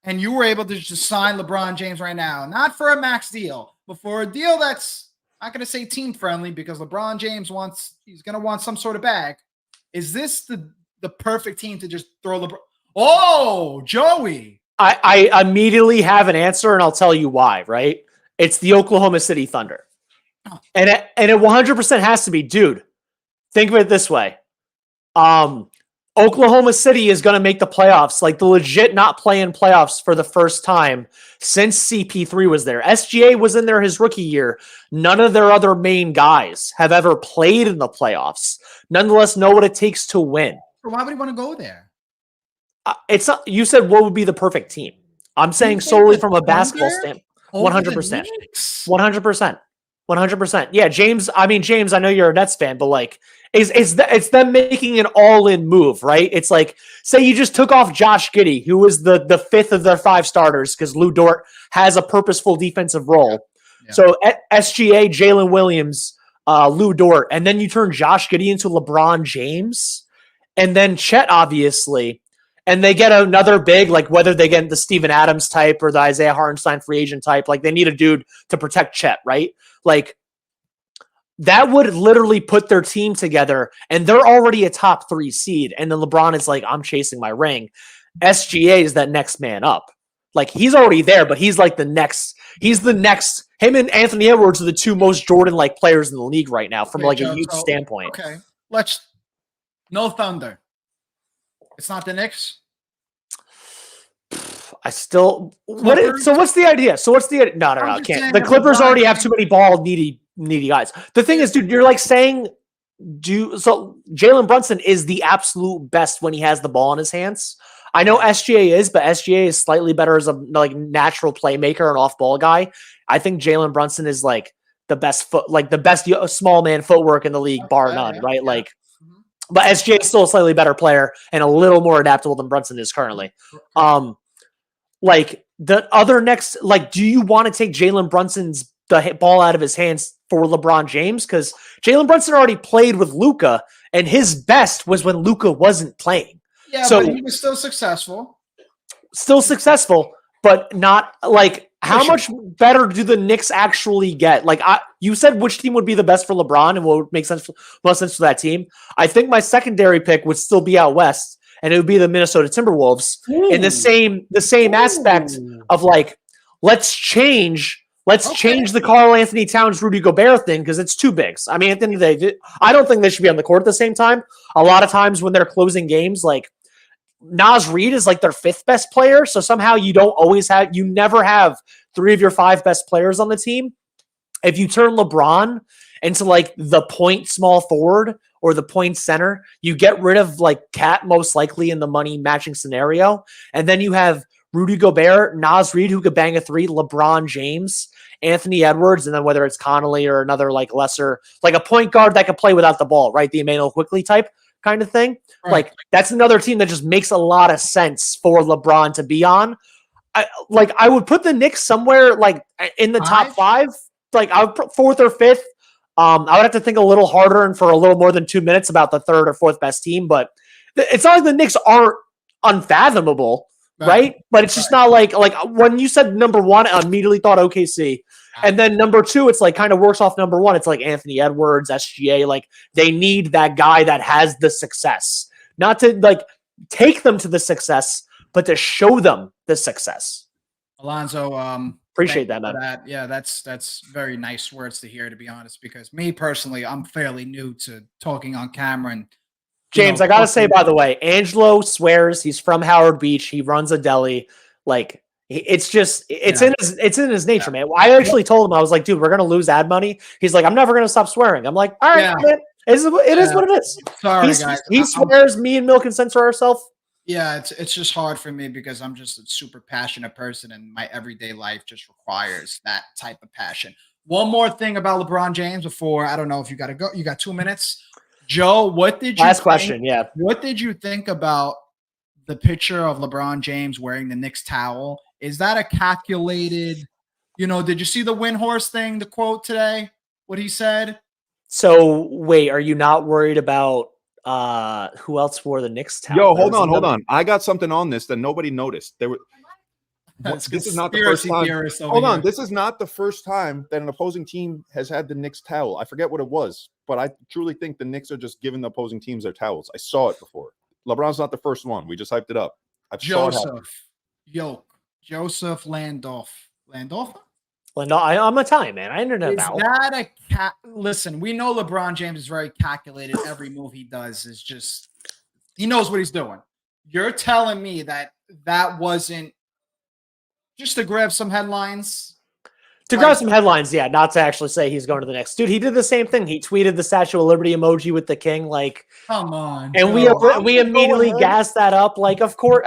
[SPEAKER 1] and you were able to just sign LeBron James right now, not for a max deal, but for a deal that's not going to say team friendly because LeBron James he's going to want some sort of bag. Is this the perfect team to just throw LeBron? Oh, Joey.
[SPEAKER 3] I immediately have an answer and I'll tell you why, right? It's the Oklahoma City Thunder. And it 100% has to be, dude. Think of it this way. Oklahoma City is going to make the playoffs, like the legit not playing playoffs for the first time since CP3 was there. SGA was in there his rookie year. None of their other main guys have ever played in the playoffs. Nonetheless, know what it takes to win.
[SPEAKER 1] Why would he want to go there?
[SPEAKER 3] It's not, you said what would be the perfect team. I'm saying solely from a basketball standpoint. 100%. 100%. 100%. Yeah, James. I know you're a Nets fan, but like, it's them making an all-in move, right? It's like, say you just took off Josh Giddey, who was the fifth of their 5 starters, because Lou Dort has a purposeful defensive role. Yeah. So SGA, Jalen Williams, Lou Dort, and then you turn Josh Giddey into LeBron James, and then Chet, obviously, and they get another big, like whether they get the Steven Adams type or the Isaiah Hartenstein free agent type, like they need a dude to protect Chet, right? Like, that would literally put their team together, and they're already a top 3 seed. And then LeBron is like, I'm chasing my ring. SGA is that next man up. Like, he's already there, but he's like the next. He's the next. Him and Anthony Edwards are the 2 most Jordan-like players in the league right now from like a youth standpoint.
[SPEAKER 1] Okay, no Thunder. It's not the Knicks.
[SPEAKER 3] What's the idea? No, can't. The Clippers already have too many ball needy guys. The thing is, dude, you're like saying, Jalen Brunson is the absolute best when he has the ball in his hands. I know SGA is, but SGA is slightly better as a like natural playmaker and off-ball guy. I think Jalen Brunson is like the best small man footwork in the league, bar none, right? Yeah. Like, but SGA is still a slightly better player and a little more adaptable than Brunson is currently. Like the other next, like, do you want to take Jalen Brunson's the ball out of his hands for LeBron James? Because Jalen Brunson already played with Luka, and his best was when Luka wasn't playing.
[SPEAKER 1] Yeah, so he was still successful. But not like how much better do the Knicks actually get? Like you said, which team would be the best for LeBron and what would make most sense for that team? I think my secondary pick would still be out west. And it would be the Minnesota Timberwolves in the same aspect of like, let's change the Karl Anthony Towns, Rudy Gobert thing because it's too big. I mean, at the end of the day, I don't think they should be on the court at the same time. A lot of times when they're closing games, like Naz Reid is like their 5th best player. So somehow you never have 3 of your 5 best players on the team. If you turn LeBron into like the point small forward or the point center, you get rid of like Cat most likely in the money matching scenario. And then you have
[SPEAKER 3] Rudy Gobert, Naz Reid, who could bang a three, LeBron James, Anthony Edwards, and then whether it's Connolly or another like lesser, like a point guard that could play without the ball, right? The Emmanuel Quickley type kind of thing.
[SPEAKER 1] Right.
[SPEAKER 3] Like that's another team that just makes a lot of sense for LeBron to be on. I would put the Knicks somewhere like in the top five. Like I would put fourth or fifth. I would have to think a little harder and for a little more than 2 minutes about the third or fourth best team, but it's not like the Knicks aren't unfathomable, right? But it's just not like when you said number one, I immediately thought OKC. And then number two, it's like kind of works off number one. It's like Anthony Edwards, SGA. Like they need that guy that has the success, not to like take them to the success, but to show them the success.
[SPEAKER 1] Alonzo,
[SPEAKER 3] appreciate that, man.
[SPEAKER 1] Yeah, that's very nice words to hear, to be honest, because me personally, I'm fairly new to talking on camera. And
[SPEAKER 3] James, I gotta say, by the way, Angelo swears he's from Howard Beach. He runs a deli. Like it's in his nature, man. I actually told him, I was like, dude, we're gonna lose ad money. He's like, I'm never gonna stop swearing. I'm like, all right, man. It is what it is.
[SPEAKER 1] Sorry, guys.
[SPEAKER 3] He swears. Me and Milk can censor ourselves.
[SPEAKER 1] Yeah, it's just hard for me because I'm just a super passionate person, and my everyday life just requires that type of passion. One more thing about LeBron James before, I don't know if you got to go. You got 2 minutes. Joe, what did you
[SPEAKER 3] last question? Yeah.
[SPEAKER 1] What did you think about the picture of LeBron James wearing the Knicks towel? Is that a calculated, did you see the Windhorse thing, the quote today, what he said?
[SPEAKER 3] So wait, are you not worried about who else wore the Knicks towel?
[SPEAKER 2] Yo, hold on. I got something on this that nobody noticed. This is not the first time. Hold on. This is not the first time that an opposing team has had the Knicks towel. I forget what it was, but I truly think the Knicks are just giving the opposing teams their towels. I saw it before. LeBron's not the first one. We just hyped it up.
[SPEAKER 1] Joseph Yoke. Joseph Landolf.
[SPEAKER 3] Well, no, I'm Italian, man. I understand that.
[SPEAKER 1] Listen, we know LeBron James is very calculated. Every move he does is just, he knows what he's doing. You're telling me that wasn't just to grab some headlines?
[SPEAKER 3] To grab some headlines, yeah, not to actually say he's going to the Knicks. Dude, he did the same thing. He tweeted the Statue of Liberty emoji with the king, like,
[SPEAKER 1] come on.
[SPEAKER 3] And we immediately gassed that up. Like, of course,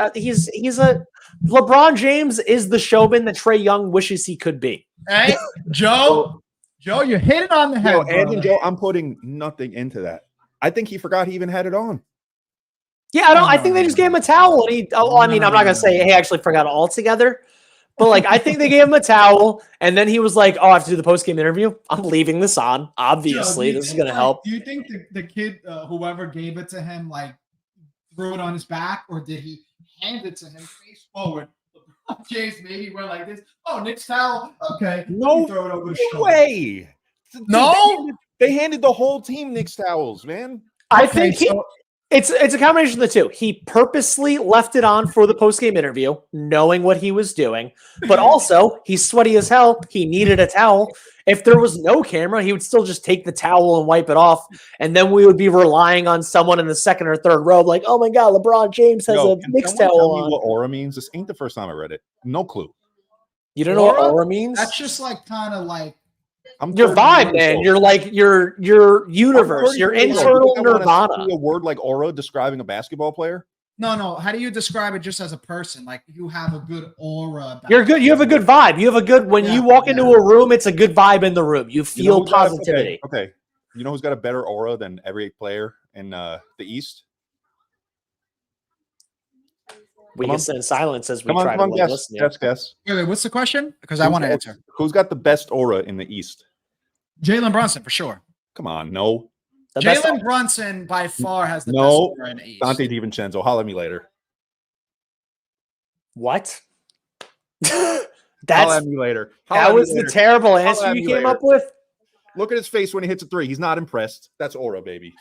[SPEAKER 3] LeBron James is the showman that Trae Young wishes he could be.
[SPEAKER 1] Hey, Joe, you hit it on the head.
[SPEAKER 2] And Joe, I'm putting nothing into that. I think he forgot he even had it on.
[SPEAKER 3] Yeah, I think they just gave him a towel. And I'm not going to say he actually forgot altogether. But, like, I think they gave him a towel. And then he was like, oh, I have to do the post-game interview. I'm leaving this on. Obviously, this is going to help.
[SPEAKER 1] Do you think the kid, whoever gave it to him, like, threw it on his back? Or did he hand it to him face forward? James maybe went like this. Oh, Knicks towel. Okay.
[SPEAKER 2] No
[SPEAKER 1] throw it over the shoulder.
[SPEAKER 2] way.
[SPEAKER 1] No,
[SPEAKER 2] they handed the whole team Knicks towels, man.
[SPEAKER 3] I think it's a combination of the two. He purposely left it on for the post-game interview, knowing what he was doing, but also he's sweaty as hell. He needed a towel. If there was no camera, he would still just take the towel and wipe it off, and then we would be relying on someone in the second or third row, like, "Oh my God, LeBron James has a Knicks towel
[SPEAKER 2] tell
[SPEAKER 3] on."
[SPEAKER 2] Me what aura means? This ain't the first time I read it. No clue.
[SPEAKER 3] You don't know what aura means?
[SPEAKER 1] That's just like kind of like
[SPEAKER 3] your vibe, man. You're like your universe, your internal nirvana.
[SPEAKER 2] A word like aura describing a basketball player.
[SPEAKER 1] No. How do you describe it just as a person? Like you have a good aura.
[SPEAKER 3] You're good. You have a good vibe. You have a good, when you walk into a room, it's a good vibe in the room. You feel positivity.
[SPEAKER 2] Okay. You know who's got a better aura than every player in the East?
[SPEAKER 3] We can sit in silence as we try to listen.
[SPEAKER 2] Guess.
[SPEAKER 1] Wait, what's the question? Because I want to answer.
[SPEAKER 2] Who's got the best aura in the East?
[SPEAKER 1] Jalen Brunson, for sure.
[SPEAKER 2] Come on, no.
[SPEAKER 1] Jalen Brunson by far has the best aura in the East.
[SPEAKER 2] Dante DiVincenzo, holler at me later.
[SPEAKER 3] What?
[SPEAKER 2] Holler at me later.
[SPEAKER 3] That was the terrible answer you came up with.
[SPEAKER 2] Look at his face when he hits a three. He's not impressed. That's aura, baby.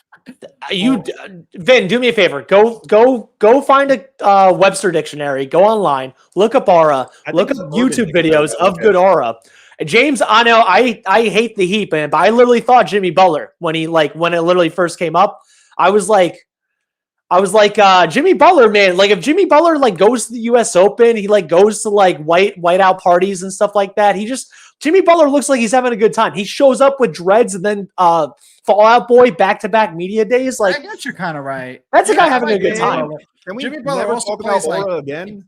[SPEAKER 3] Vin, do me a favor. Go find a Webster dictionary. Go online. Look up aura. Look up YouTube videos of good aura. James, I know I hate the Heat, man, but I literally thought Jimmy Butler when it literally first came up. I was like Jimmy Butler, man. Like if Jimmy Butler goes to the U.S. Open, he goes to white out parties and stuff like that. Jimmy Butler looks like he's having a good time. He shows up with dreads and then Fall Out Boy back-to-back media days. Like
[SPEAKER 1] I guess you're kind of right.
[SPEAKER 3] That's a guy having a good time.
[SPEAKER 2] Can we
[SPEAKER 1] Jimmy Butler also
[SPEAKER 2] talk about
[SPEAKER 1] plays
[SPEAKER 2] aura again?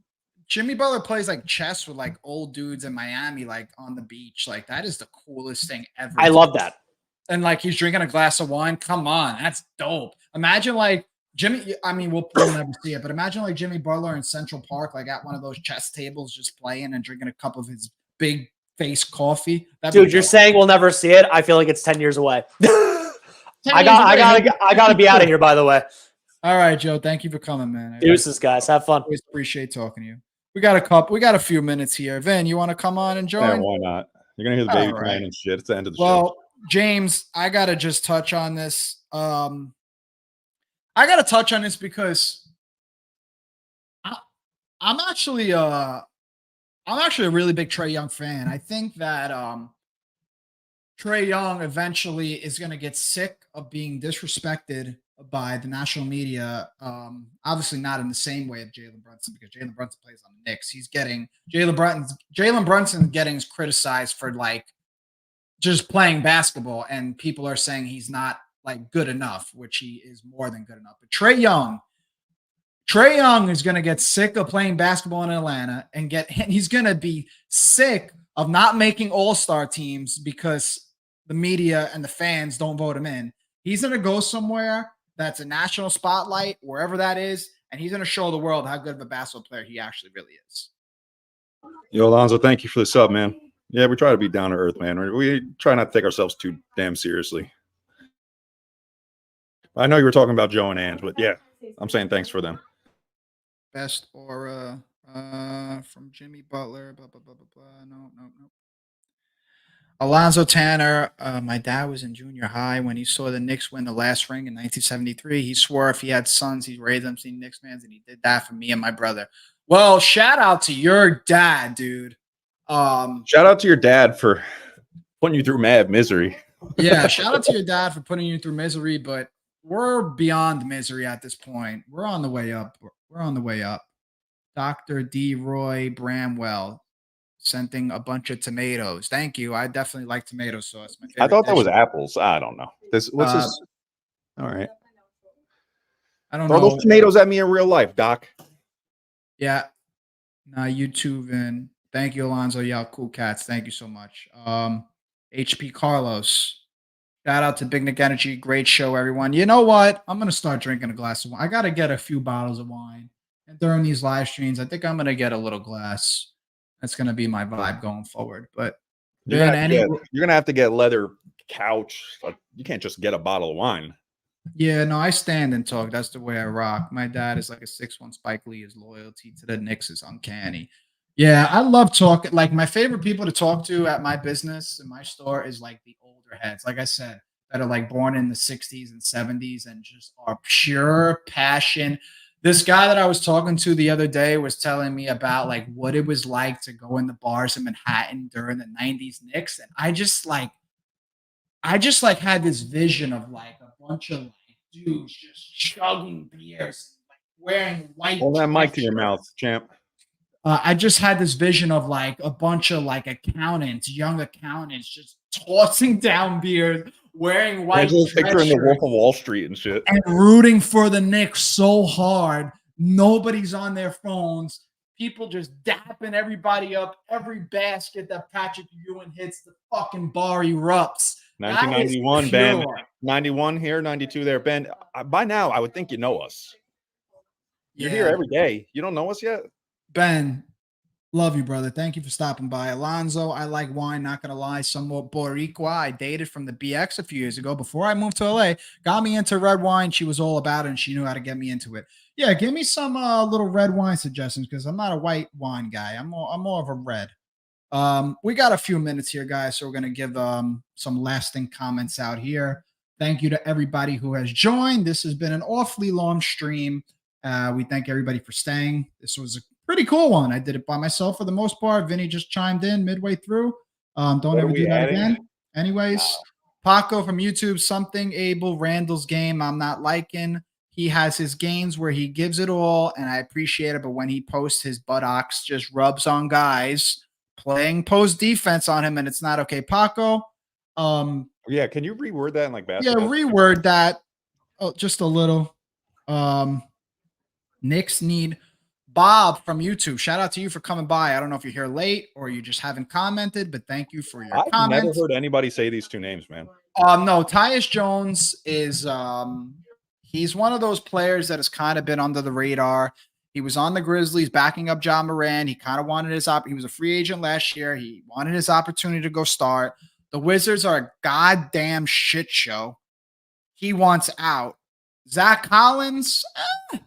[SPEAKER 1] Jimmy Butler plays like chess with like old dudes in Miami, like on the beach. Like that is the coolest thing ever.
[SPEAKER 3] I love that.
[SPEAKER 1] And like he's drinking a glass of wine. Come on, that's dope. Imagine like Jimmy. I mean, we'll never see it, but imagine like Jimmy Butler in Central Park, like at one of those chess tables, just playing and drinking a cup of his big face coffee.
[SPEAKER 3] Dude, you're saying we'll never see it. I feel like it's 10 years away.
[SPEAKER 1] 10
[SPEAKER 3] I gotta be out of here, by the way.
[SPEAKER 1] All right, Joe. Thank you for coming, man.
[SPEAKER 3] Deuces, guys. Have fun.
[SPEAKER 1] Always appreciate talking to you. We got a few minutes here. Vin, you want to come on and join?
[SPEAKER 2] Yeah, why not? You're gonna hear the baby
[SPEAKER 1] All right.
[SPEAKER 2] crying and shit. It's the end of the
[SPEAKER 1] Well,
[SPEAKER 2] show.
[SPEAKER 1] James, I gotta just touch on this. I gotta touch on this because I'm actually a really big Trae Young fan. I think that Trae Young eventually is gonna get sick of being disrespected by the national media. Obviously not in the same way of Jalen Brunson, because Jalen Brunson plays on the Knicks. He's getting Jalen Brunson getting criticized for like just playing basketball, and people are saying he's not like good enough, which he is more than good enough. But Trae Young is going to get sick of playing basketball in Atlanta and he's going to be sick of not making all-star teams because the media and the fans don't vote him in. He's going to go somewhere that's a national spotlight, wherever that is, and he's going to show the world how good of a basketball player he actually really is.
[SPEAKER 2] Yo, Alonzo, thank you for the sub, man. Yeah, we try to be down to earth, man. We try not to take ourselves too damn seriously. I know you were talking about Joe and Ange, but yeah, I'm saying thanks for them.
[SPEAKER 1] Best aura from Jimmy Butler, blah, blah, blah, blah, blah. No. Alonzo Tanner, my dad was in junior high when he saw the Knicks win the last ring in 1973. He swore if he had sons, he'd raise them to be Knicks fans, and he did that for me and my brother. Well, shout out to your dad, dude.
[SPEAKER 2] Shout out to your dad for putting you through mad misery.
[SPEAKER 1] Yeah, shout out to your dad for putting you through misery, but we're beyond misery at this point. We're on the way up. We're on the way up. Dr. D. Roy Bramwell sending a bunch of tomatoes. Thank you. I definitely like tomato sauce. My
[SPEAKER 2] I thought that
[SPEAKER 1] dish.
[SPEAKER 2] was apples. I don't know. What's this? All right.
[SPEAKER 1] I don't
[SPEAKER 2] Throw
[SPEAKER 1] know.
[SPEAKER 2] those tomatoes at me in real life, Doc.
[SPEAKER 1] Yeah. Nah, YouTube and thank you, Alonzo. Y'all cool cats. Thank you so much. HP Carlos. Shout out to Big Nick Energy. Great show, everyone. You know what? I'm gonna start drinking a glass of wine. I gotta get a few bottles of wine. And during these live streams, I think I'm gonna get a little glass. That's gonna be my vibe going forward. But
[SPEAKER 2] You're gonna have to get leather couch. You can't just get a bottle of wine.
[SPEAKER 1] yeah, no, I stand and talk. That's the way I rock. My dad is like a 6'1" Spike Lee. His loyalty to the Knicks is uncanny. Yeah, I love talking. Like my favorite people to talk to at my business and my store is like the older heads, like I said, that are like born in the 60s and 70s and just are pure passion. This guy that I was talking to the other day was telling me about like what it was like to go in the bars in Manhattan during the 90s Knicks. And I just like had this vision of like a bunch of like dudes just chugging beers, like wearing white.
[SPEAKER 2] Hold that mic to your mouth, champ.
[SPEAKER 1] I just had this vision of like a bunch of like accountants, young accountants, just tossing down beers, wearing white.
[SPEAKER 2] Picturing the Wolf of Wall Street and shit,
[SPEAKER 1] and rooting for the Knicks so hard. Nobody's on their phones. People just dapping everybody up. Every basket that Patrick Ewing hits, the fucking bar erupts.
[SPEAKER 2] 1991, Ben. 91 here, 92 there, Ben. By now, I would think you know us. You're here every day. You don't know us yet?
[SPEAKER 1] Ben, love you, brother. Thank you for stopping by. Alonzo, I like wine, not going to lie. Somewhat Boricua. I dated from the BX a few years ago before I moved to LA. Got me into red wine. She was all about it, and she knew how to get me into it. Yeah, give me some little red wine suggestions because I'm not a white wine guy. I'm more of a red. We got a few minutes here, guys, so we're going to give some lasting comments out here. Thank you to everybody who has joined. This has been an awfully long stream. We thank everybody for staying. This was a pretty cool one. I did it by myself for the most part. Vinny just chimed in midway through. Don't ever do that again. Anyways, Paco from YouTube, something Abel Randall's game I'm not liking. He has his games where he gives it all, and I appreciate it. But when he posts his buttocks, just rubs on guys playing post defense on him, and it's not okay. Paco.
[SPEAKER 2] Yeah, can you reword that in like basketball?
[SPEAKER 1] Yeah, reword that just a little. Knicks need Bob from YouTube, shout out to you for coming by. I don't know if you're here late or you just haven't commented, but thank you for your
[SPEAKER 2] I've
[SPEAKER 1] comment.
[SPEAKER 2] never heard anybody say these two names, man.
[SPEAKER 1] No, Tyus Jones is he's one of those players that has kind of been under the radar. He was on the Grizzlies backing up John Moran. He kind of wanted his he was a free agent last year. He wanted his opportunity to go start. The Wizards are a goddamn shit show. He wants out. Zach Collins, I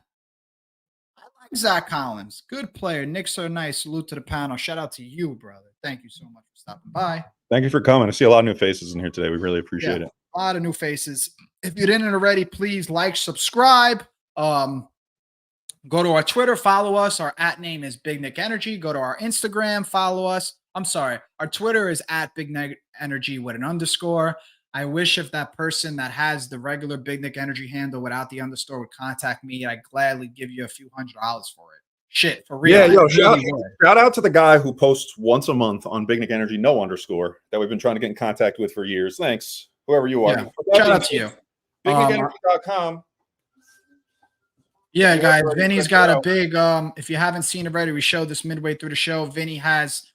[SPEAKER 1] like Zach Collins. Good player. Knicks are nice. Salute to the panel. Shout out to you, brother. Thank you so much for stopping by.
[SPEAKER 2] Thank you for coming. I see a lot of new faces in here today. We really appreciate it.
[SPEAKER 1] A lot of new faces. If you didn't already, please like, subscribe. Go to our Twitter, follow us. Our @name is Big Nick Energy. Go to our Instagram, follow us. I'm sorry. Our Twitter is @Big Nick Energy with an underscore. I wish if that person that has the regular Big Nick Energy handle without the underscore would contact me, I'd gladly give you a few $100 for it. Shit, for real.
[SPEAKER 2] Yeah, yo, shout out to the guy who posts once a month on Big Nick Energy, no underscore, that we've been trying to get in contact with for years. Thanks, whoever you are.
[SPEAKER 1] Yeah. Shout out to you.
[SPEAKER 2] BigNickEnergy.com.
[SPEAKER 1] Yeah, guys, Vinny's got a big, if you haven't seen it already, we showed this midway through the show.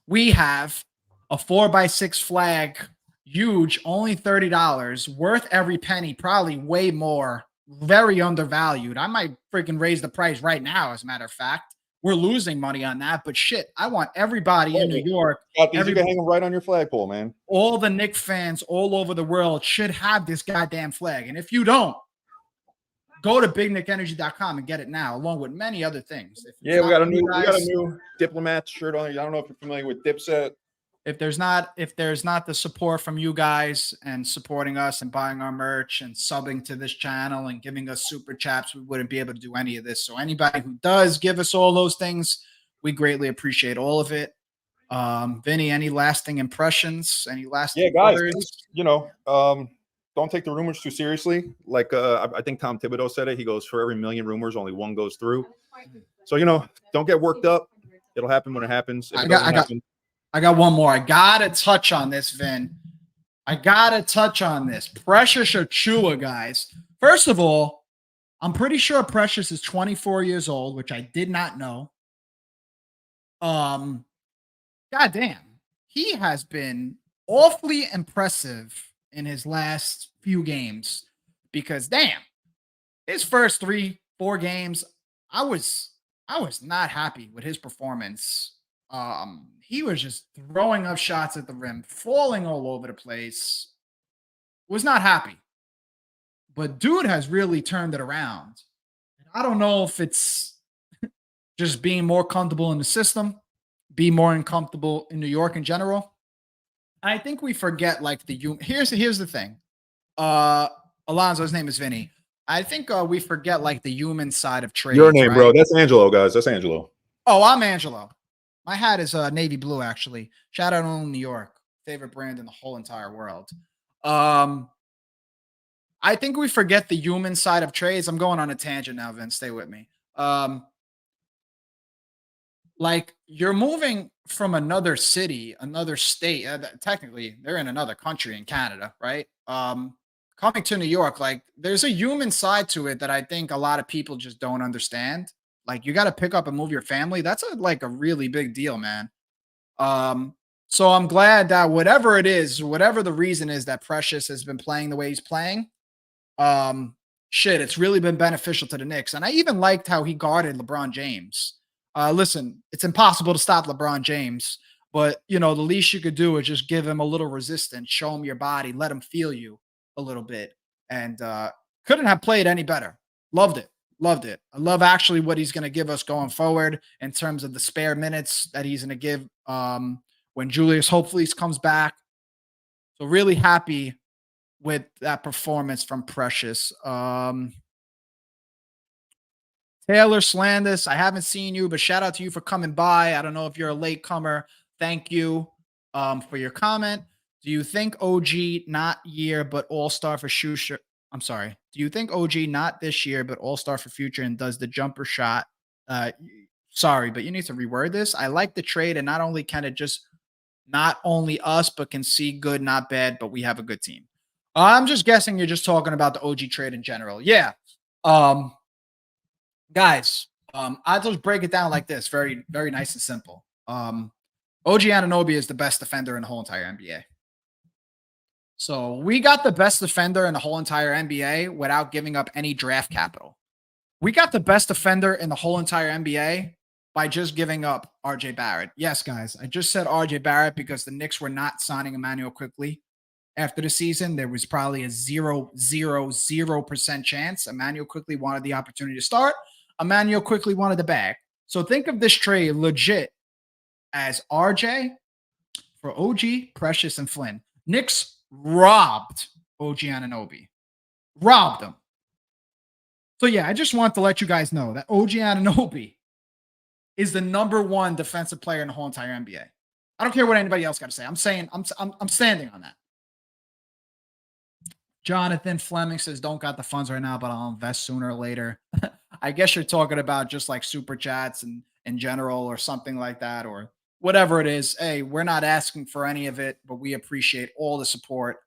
[SPEAKER 1] We have a 4x6 flag, huge, only $30, worth every penny, probably way more, very undervalued. I might freaking raise the price right now, as a matter of fact. We're losing money on that, but shit, I want everybody in New York.
[SPEAKER 2] You can hang them right on your flagpole, man.
[SPEAKER 1] All the Knicks fans all over the world should have this goddamn flag. And if you don't, go to bignickenergy.com and get it now, along with many other things.
[SPEAKER 2] We got a new Diplomat shirt on. I don't know if you're familiar with Dipset.
[SPEAKER 1] If there's not the support from you guys and supporting us and buying our merch and subbing to this channel and giving us super chats, we wouldn't be able to do any of this. So anybody who does give us all those things, we greatly appreciate all of it. Vinny, any lasting impressions? Any lasting words?
[SPEAKER 2] Don't take the rumors too seriously. Like I think Tom Thibodeau said it. He goes, for every million rumors, only one goes through. So don't get worked up. It'll happen when it happens.
[SPEAKER 1] I got one more. I gotta touch on this, Vin. I gotta touch on this. Precious Achua, guys. First of all, I'm pretty sure Precious is 24 years old, which I did not know. Goddamn. He has been awfully impressive in his last few games because damn, his first 3-4 games, I was not happy with his performance. He was just throwing up shots at the rim, falling all over the place. Was not happy. But dude has really turned it around. And I don't know if it's just being more comfortable in the system, be more uncomfortable in New York in general. I think we forget like here's the thing. Alonzo, his name is Vinny. I think we forget like the human side of trade.
[SPEAKER 2] Your name, right? Bro. That's Angelo, guys. That's Angelo.
[SPEAKER 1] Oh, I'm Angelo. My hat is navy blue, actually. Shout out to New York. Favorite brand in the whole entire world. I think we forget the human side of trades. I'm going on a tangent now, Vince. Stay with me. Like you're moving from another city, another state. Technically, they're in another country in Canada, right? Coming to New York, like there's a human side to it that I think a lot of people just don't understand. Like you got to pick up and move your family. That's a really big deal, man. So I'm glad that whatever it is, whatever the reason is that Precious has been playing the way he's playing, it's really been beneficial to the Knicks. And I even liked how he guarded LeBron James. Listen, it's impossible to stop LeBron James, but the least you could do is just give him a little resistance, show him your body, let him feel you a little bit. And couldn't have played any better. Loved it. Loved it. I love actually what he's going to give us going forward in terms of the spare minutes that he's going to give when Julius hopefully comes back. So really happy with that performance from Precious. Taylor Slandis, I haven't seen you, but shout out to you for coming by. I don't know if you're a late comer. Thank you for your comment. Do you think OG not year but all-star for Schuster? I'm sorry. Do you think OG not this year, but all-star for future and does the jumper shot? Sorry, but you need to reword this. I like the trade, and not only can it just not only us, but can see good, not bad, but we have a good team. I'm just guessing you're just talking about the OG trade in general. Yeah. Guys, I'll just break it down like this. Very, very nice and simple. OG Anunoby is the best defender in the whole entire NBA. So we got the best defender in the whole entire NBA without giving up any draft capital. We got the best defender in the whole entire NBA by just giving up RJ Barrett. Yes, guys, I just said RJ Barrett because the Knicks were not signing Emmanuel quickly after the season. There was probably a 0.000% chance. Emmanuel quickly wanted the opportunity to start. Emmanuel quickly wanted the bag. So think of this trade legit as RJ for OG, Precious, and Flynn. Knicks robbed OG Anunoby. Robbed him. So yeah, I just want to let you guys know that OG Anunoby is the #1 defensive player in the whole entire NBA. I don't care what anybody else got to say. I'm saying I'm standing on that. Jonathan Fleming says, don't got the funds right now, but I'll invest sooner or later. I guess you're talking about just like super chats and in general or something like that, or whatever it is. Hey, we're not asking for any of it, but we appreciate all the support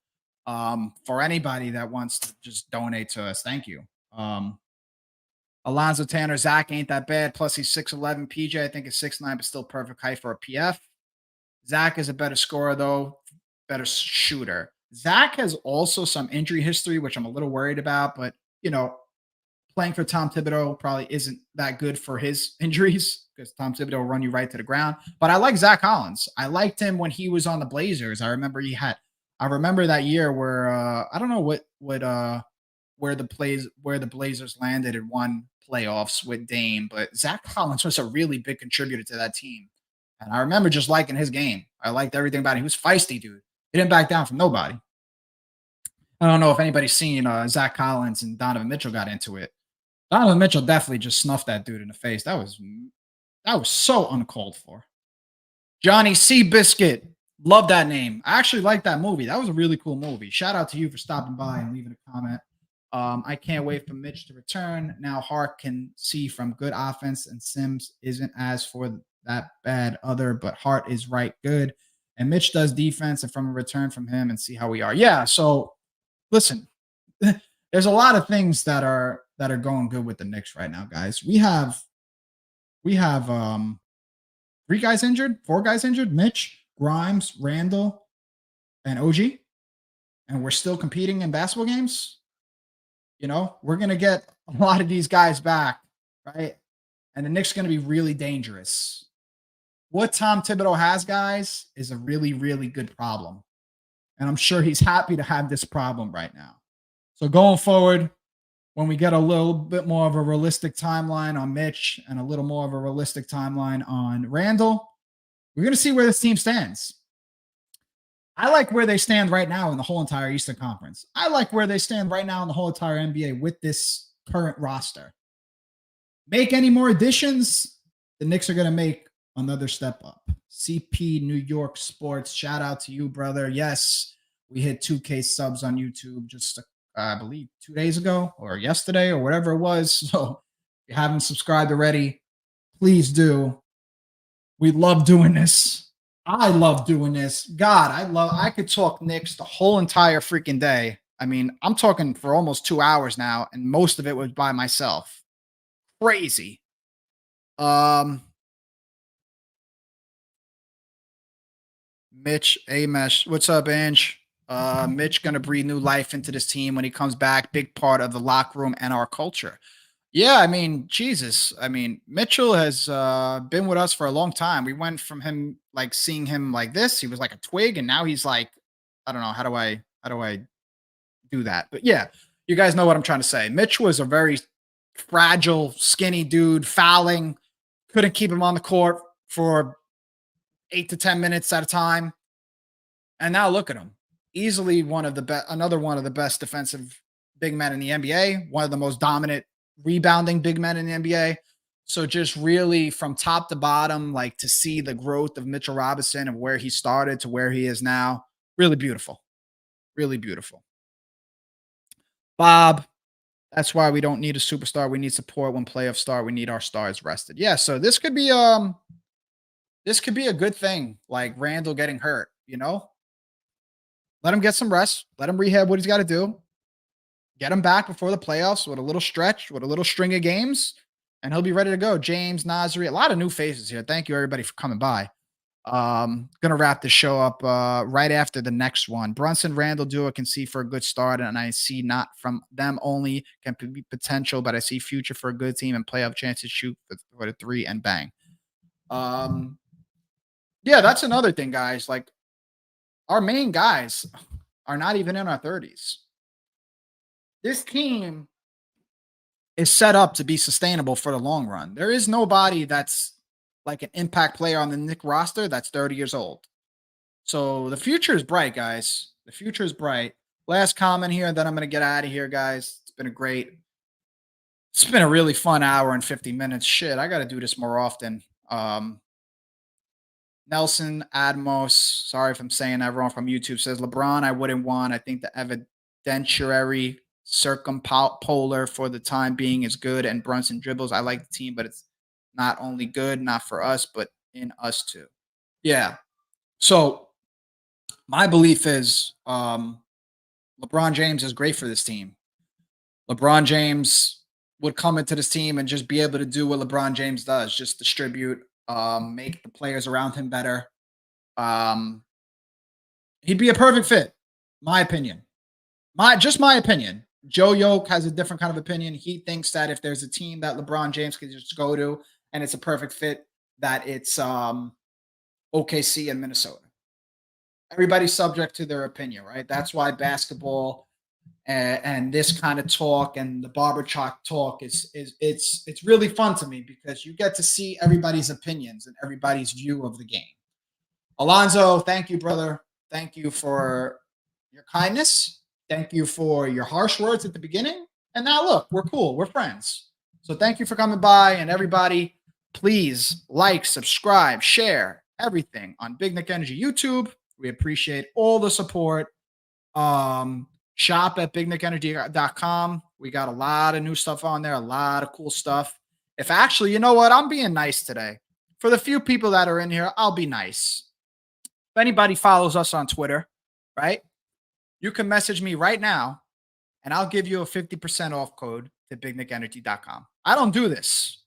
[SPEAKER 1] for anybody that wants to just donate to us. Thank you. Alonzo Tanner, Zach ain't that bad. Plus he's 6'11". PJ, I think is 6'9", but still perfect height for a PF. Zach is a better scorer though, better shooter. Zach has also some injury history, which I'm a little worried about, but you know, playing for Tom Thibodeau probably isn't that good for his injuries because Tom Thibodeau will run you right to the ground. But I like Zach Collins. I liked him when he was on the Blazers. I remember that year where I don't know where the Blazers landed and won playoffs with Dame, but Zach Collins was a really big contributor to that team. And I remember just liking his game. I liked everything about it. He was feisty, dude. He didn't back down from nobody. I don't know if anybody's seen Zach Collins and Donovan Mitchell got into it. Donovan Mitchell definitely just snuffed that dude in the face. That was so uncalled for. Johnny Seabiscuit. Love that name. I actually like that movie. That was a really cool movie. Shout out to you for stopping by and leaving a comment. I can't wait for Mitch to return. Now Hart can see from good offense and Sims isn't as for that bad other, but Hart is right good. And Mitch does defense and from a return from him and see how we are. Yeah, so listen, there's a lot of things that are going good with the Knicks right now, guys. We have 3 guys injured, 4 guys injured, Mitch, Grimes, Randall, and OG. And we're still competing in basketball games. You know, we're going to get a lot of these guys back, right? And the Knicks are going to be really dangerous. What Tom Thibodeau has, guys, is a really, really good problem. And I'm sure he's happy to have this problem right now. So going forward, when we get a little bit more of a realistic timeline on Mitch and a little more of a realistic timeline on Randall, we're going to see where this team stands. I like where they stand right now in the whole entire Eastern Conference. I like where they stand right now in the whole entire NBA with this current roster. Make any more additions, the Knicks are going to make another step up. CP New York Sports, shout out to you, brother. Yes, we hit 2K subs on YouTube just, I believe, 2 days ago or yesterday or whatever it was. So if you haven't subscribed already, please do. We love doing this. I love doing this. God, I could talk Knicks the whole entire freaking day. I mean, I'm talking for almost 2 hours now, and most of it was by myself. Crazy. Mitch Amesh. What's up, Ange? Mitch gonna breathe new life into this team when he comes back. Big part of the locker room and our culture. Yeah, I mean, Jesus. I mean, Mitchell has been with us for a long time. We went from him like seeing him like this. He was like a twig, and now he's like, I don't know, how do I do that? But yeah, you guys know what I'm trying to say. Mitch was a very fragile, skinny dude, fouling. Couldn't keep him on the court for 8 to 10 minutes at a time. And now look at him. Easily another one of the best defensive big men in the NBA, one of the most dominant rebounding big men in the NBA. So just really from top to bottom, like to see the growth of Mitchell Robinson and where he started to where he is now, really beautiful. Really beautiful. Bob, that's why we don't need a superstar. We need support when playoffs start. We need our stars rested. Yeah, so this could be a good thing, like Randall getting hurt, you know? Let him get some rest. Let him rehab what he's got to do. Get him back before the playoffs with a little stretch, with a little string of games. and he'll be ready to go. James, Nasri, a lot of new faces here. Thank you, everybody, for coming by. Gonna wrap the show up right after the next one. Brunson Randall duo can see for a good start, and I see not from them only can be potential, but I see future for a good team and playoff chances. Shoot for the three and bang. Yeah, that's another thing, guys. Like our main guys are not even in our 30s. This team is set up to be sustainable for the long run. There is nobody that's like an impact player on the Knicks roster that's 30 years old. So the future is bright, guys. The future is bright. Last comment here, and then I'm going to get out of here, guys. It's been a really fun hour and 50 minutes. Shit, I got to do this more often. Nelson Admos, sorry if I'm saying that wrong, from YouTube says, LeBron, I wouldn't want. I think the evidentiary circumpolar for the time being is good, and Brunson dribbles. I like the team, but it's not only good, not for us, but in us too. Yeah. So my belief is LeBron James is great for this team. LeBron James would come into this team and just be able to do what LeBron James does, just distribute, make the players around him better. He'd be a perfect fit, my opinion. My opinion. Joe Yoke has a different kind of opinion. He thinks that if there's a team that LeBron James could just go to and it's a perfect fit, that it's OKC and Minnesota. Everybody's subject to their opinion, right? That's why basketball and this kind of talk and the barber talk is it's really fun to me because you get to see everybody's opinions and everybody's view of the game. Alonzo, thank you, brother. Thank you for your kindness. Thank you for your harsh words at the beginning. And now look, we're cool. We're friends. So thank you for coming by. And everybody, please like, subscribe, share everything on Big Nick Energy YouTube. We appreciate all the support. Shop at bignickenergy.com. We got a lot of new stuff on there, a lot of cool stuff. If actually, you know what? I'm being nice today. For the few people that are in here, I'll be nice. If anybody follows us on Twitter, right? You can message me right now and I'll give you a 50% off code to bignickenergy.com. I don't do this.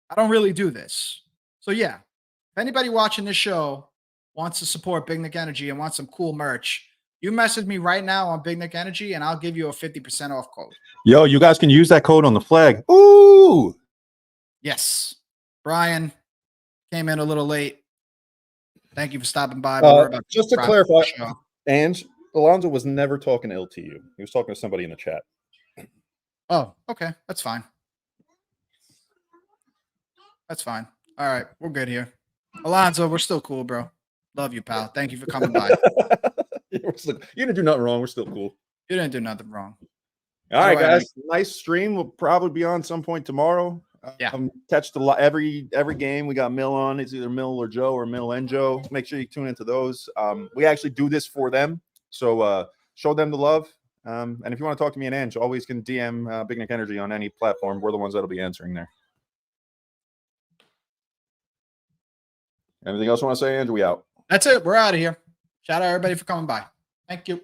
[SPEAKER 1] I don't really do this. So yeah, if anybody watching this show wants to support Big Nick Energy and wants some cool merch, you message me right now on Big Nick Energy and I'll give you a 50% off code.
[SPEAKER 2] Yo, you guys can use that code on the flag. Ooh.
[SPEAKER 1] Yes. Brian came in a little late. Thank you for stopping by.
[SPEAKER 2] Just to clarify, Ange, Alonzo was never talking ill to you. He was talking to somebody in the chat.
[SPEAKER 1] Oh, okay. That's fine. That's fine. All right. We're good here. Alonzo, we're still cool, bro. Love you, pal. Thank you for coming by.
[SPEAKER 2] You didn't do nothing wrong. We're still cool.
[SPEAKER 1] You didn't do nothing wrong.
[SPEAKER 2] All right, guys. Nice stream. We'll probably be on some point tomorrow.
[SPEAKER 1] Yeah.
[SPEAKER 2] Catch every game. We got Mill on. It's either Mill or Joe or Mill and Joe. Make sure you tune into those. We actually do this for them. So show them the love. And if you want to talk to me and Ange, always can DM Big Nick Energy on any platform. We're the ones that'll be answering there. Anything else you want to say, Ange? We out.
[SPEAKER 1] That's it. We're out of here. Shout out everybody for coming by. Thank you.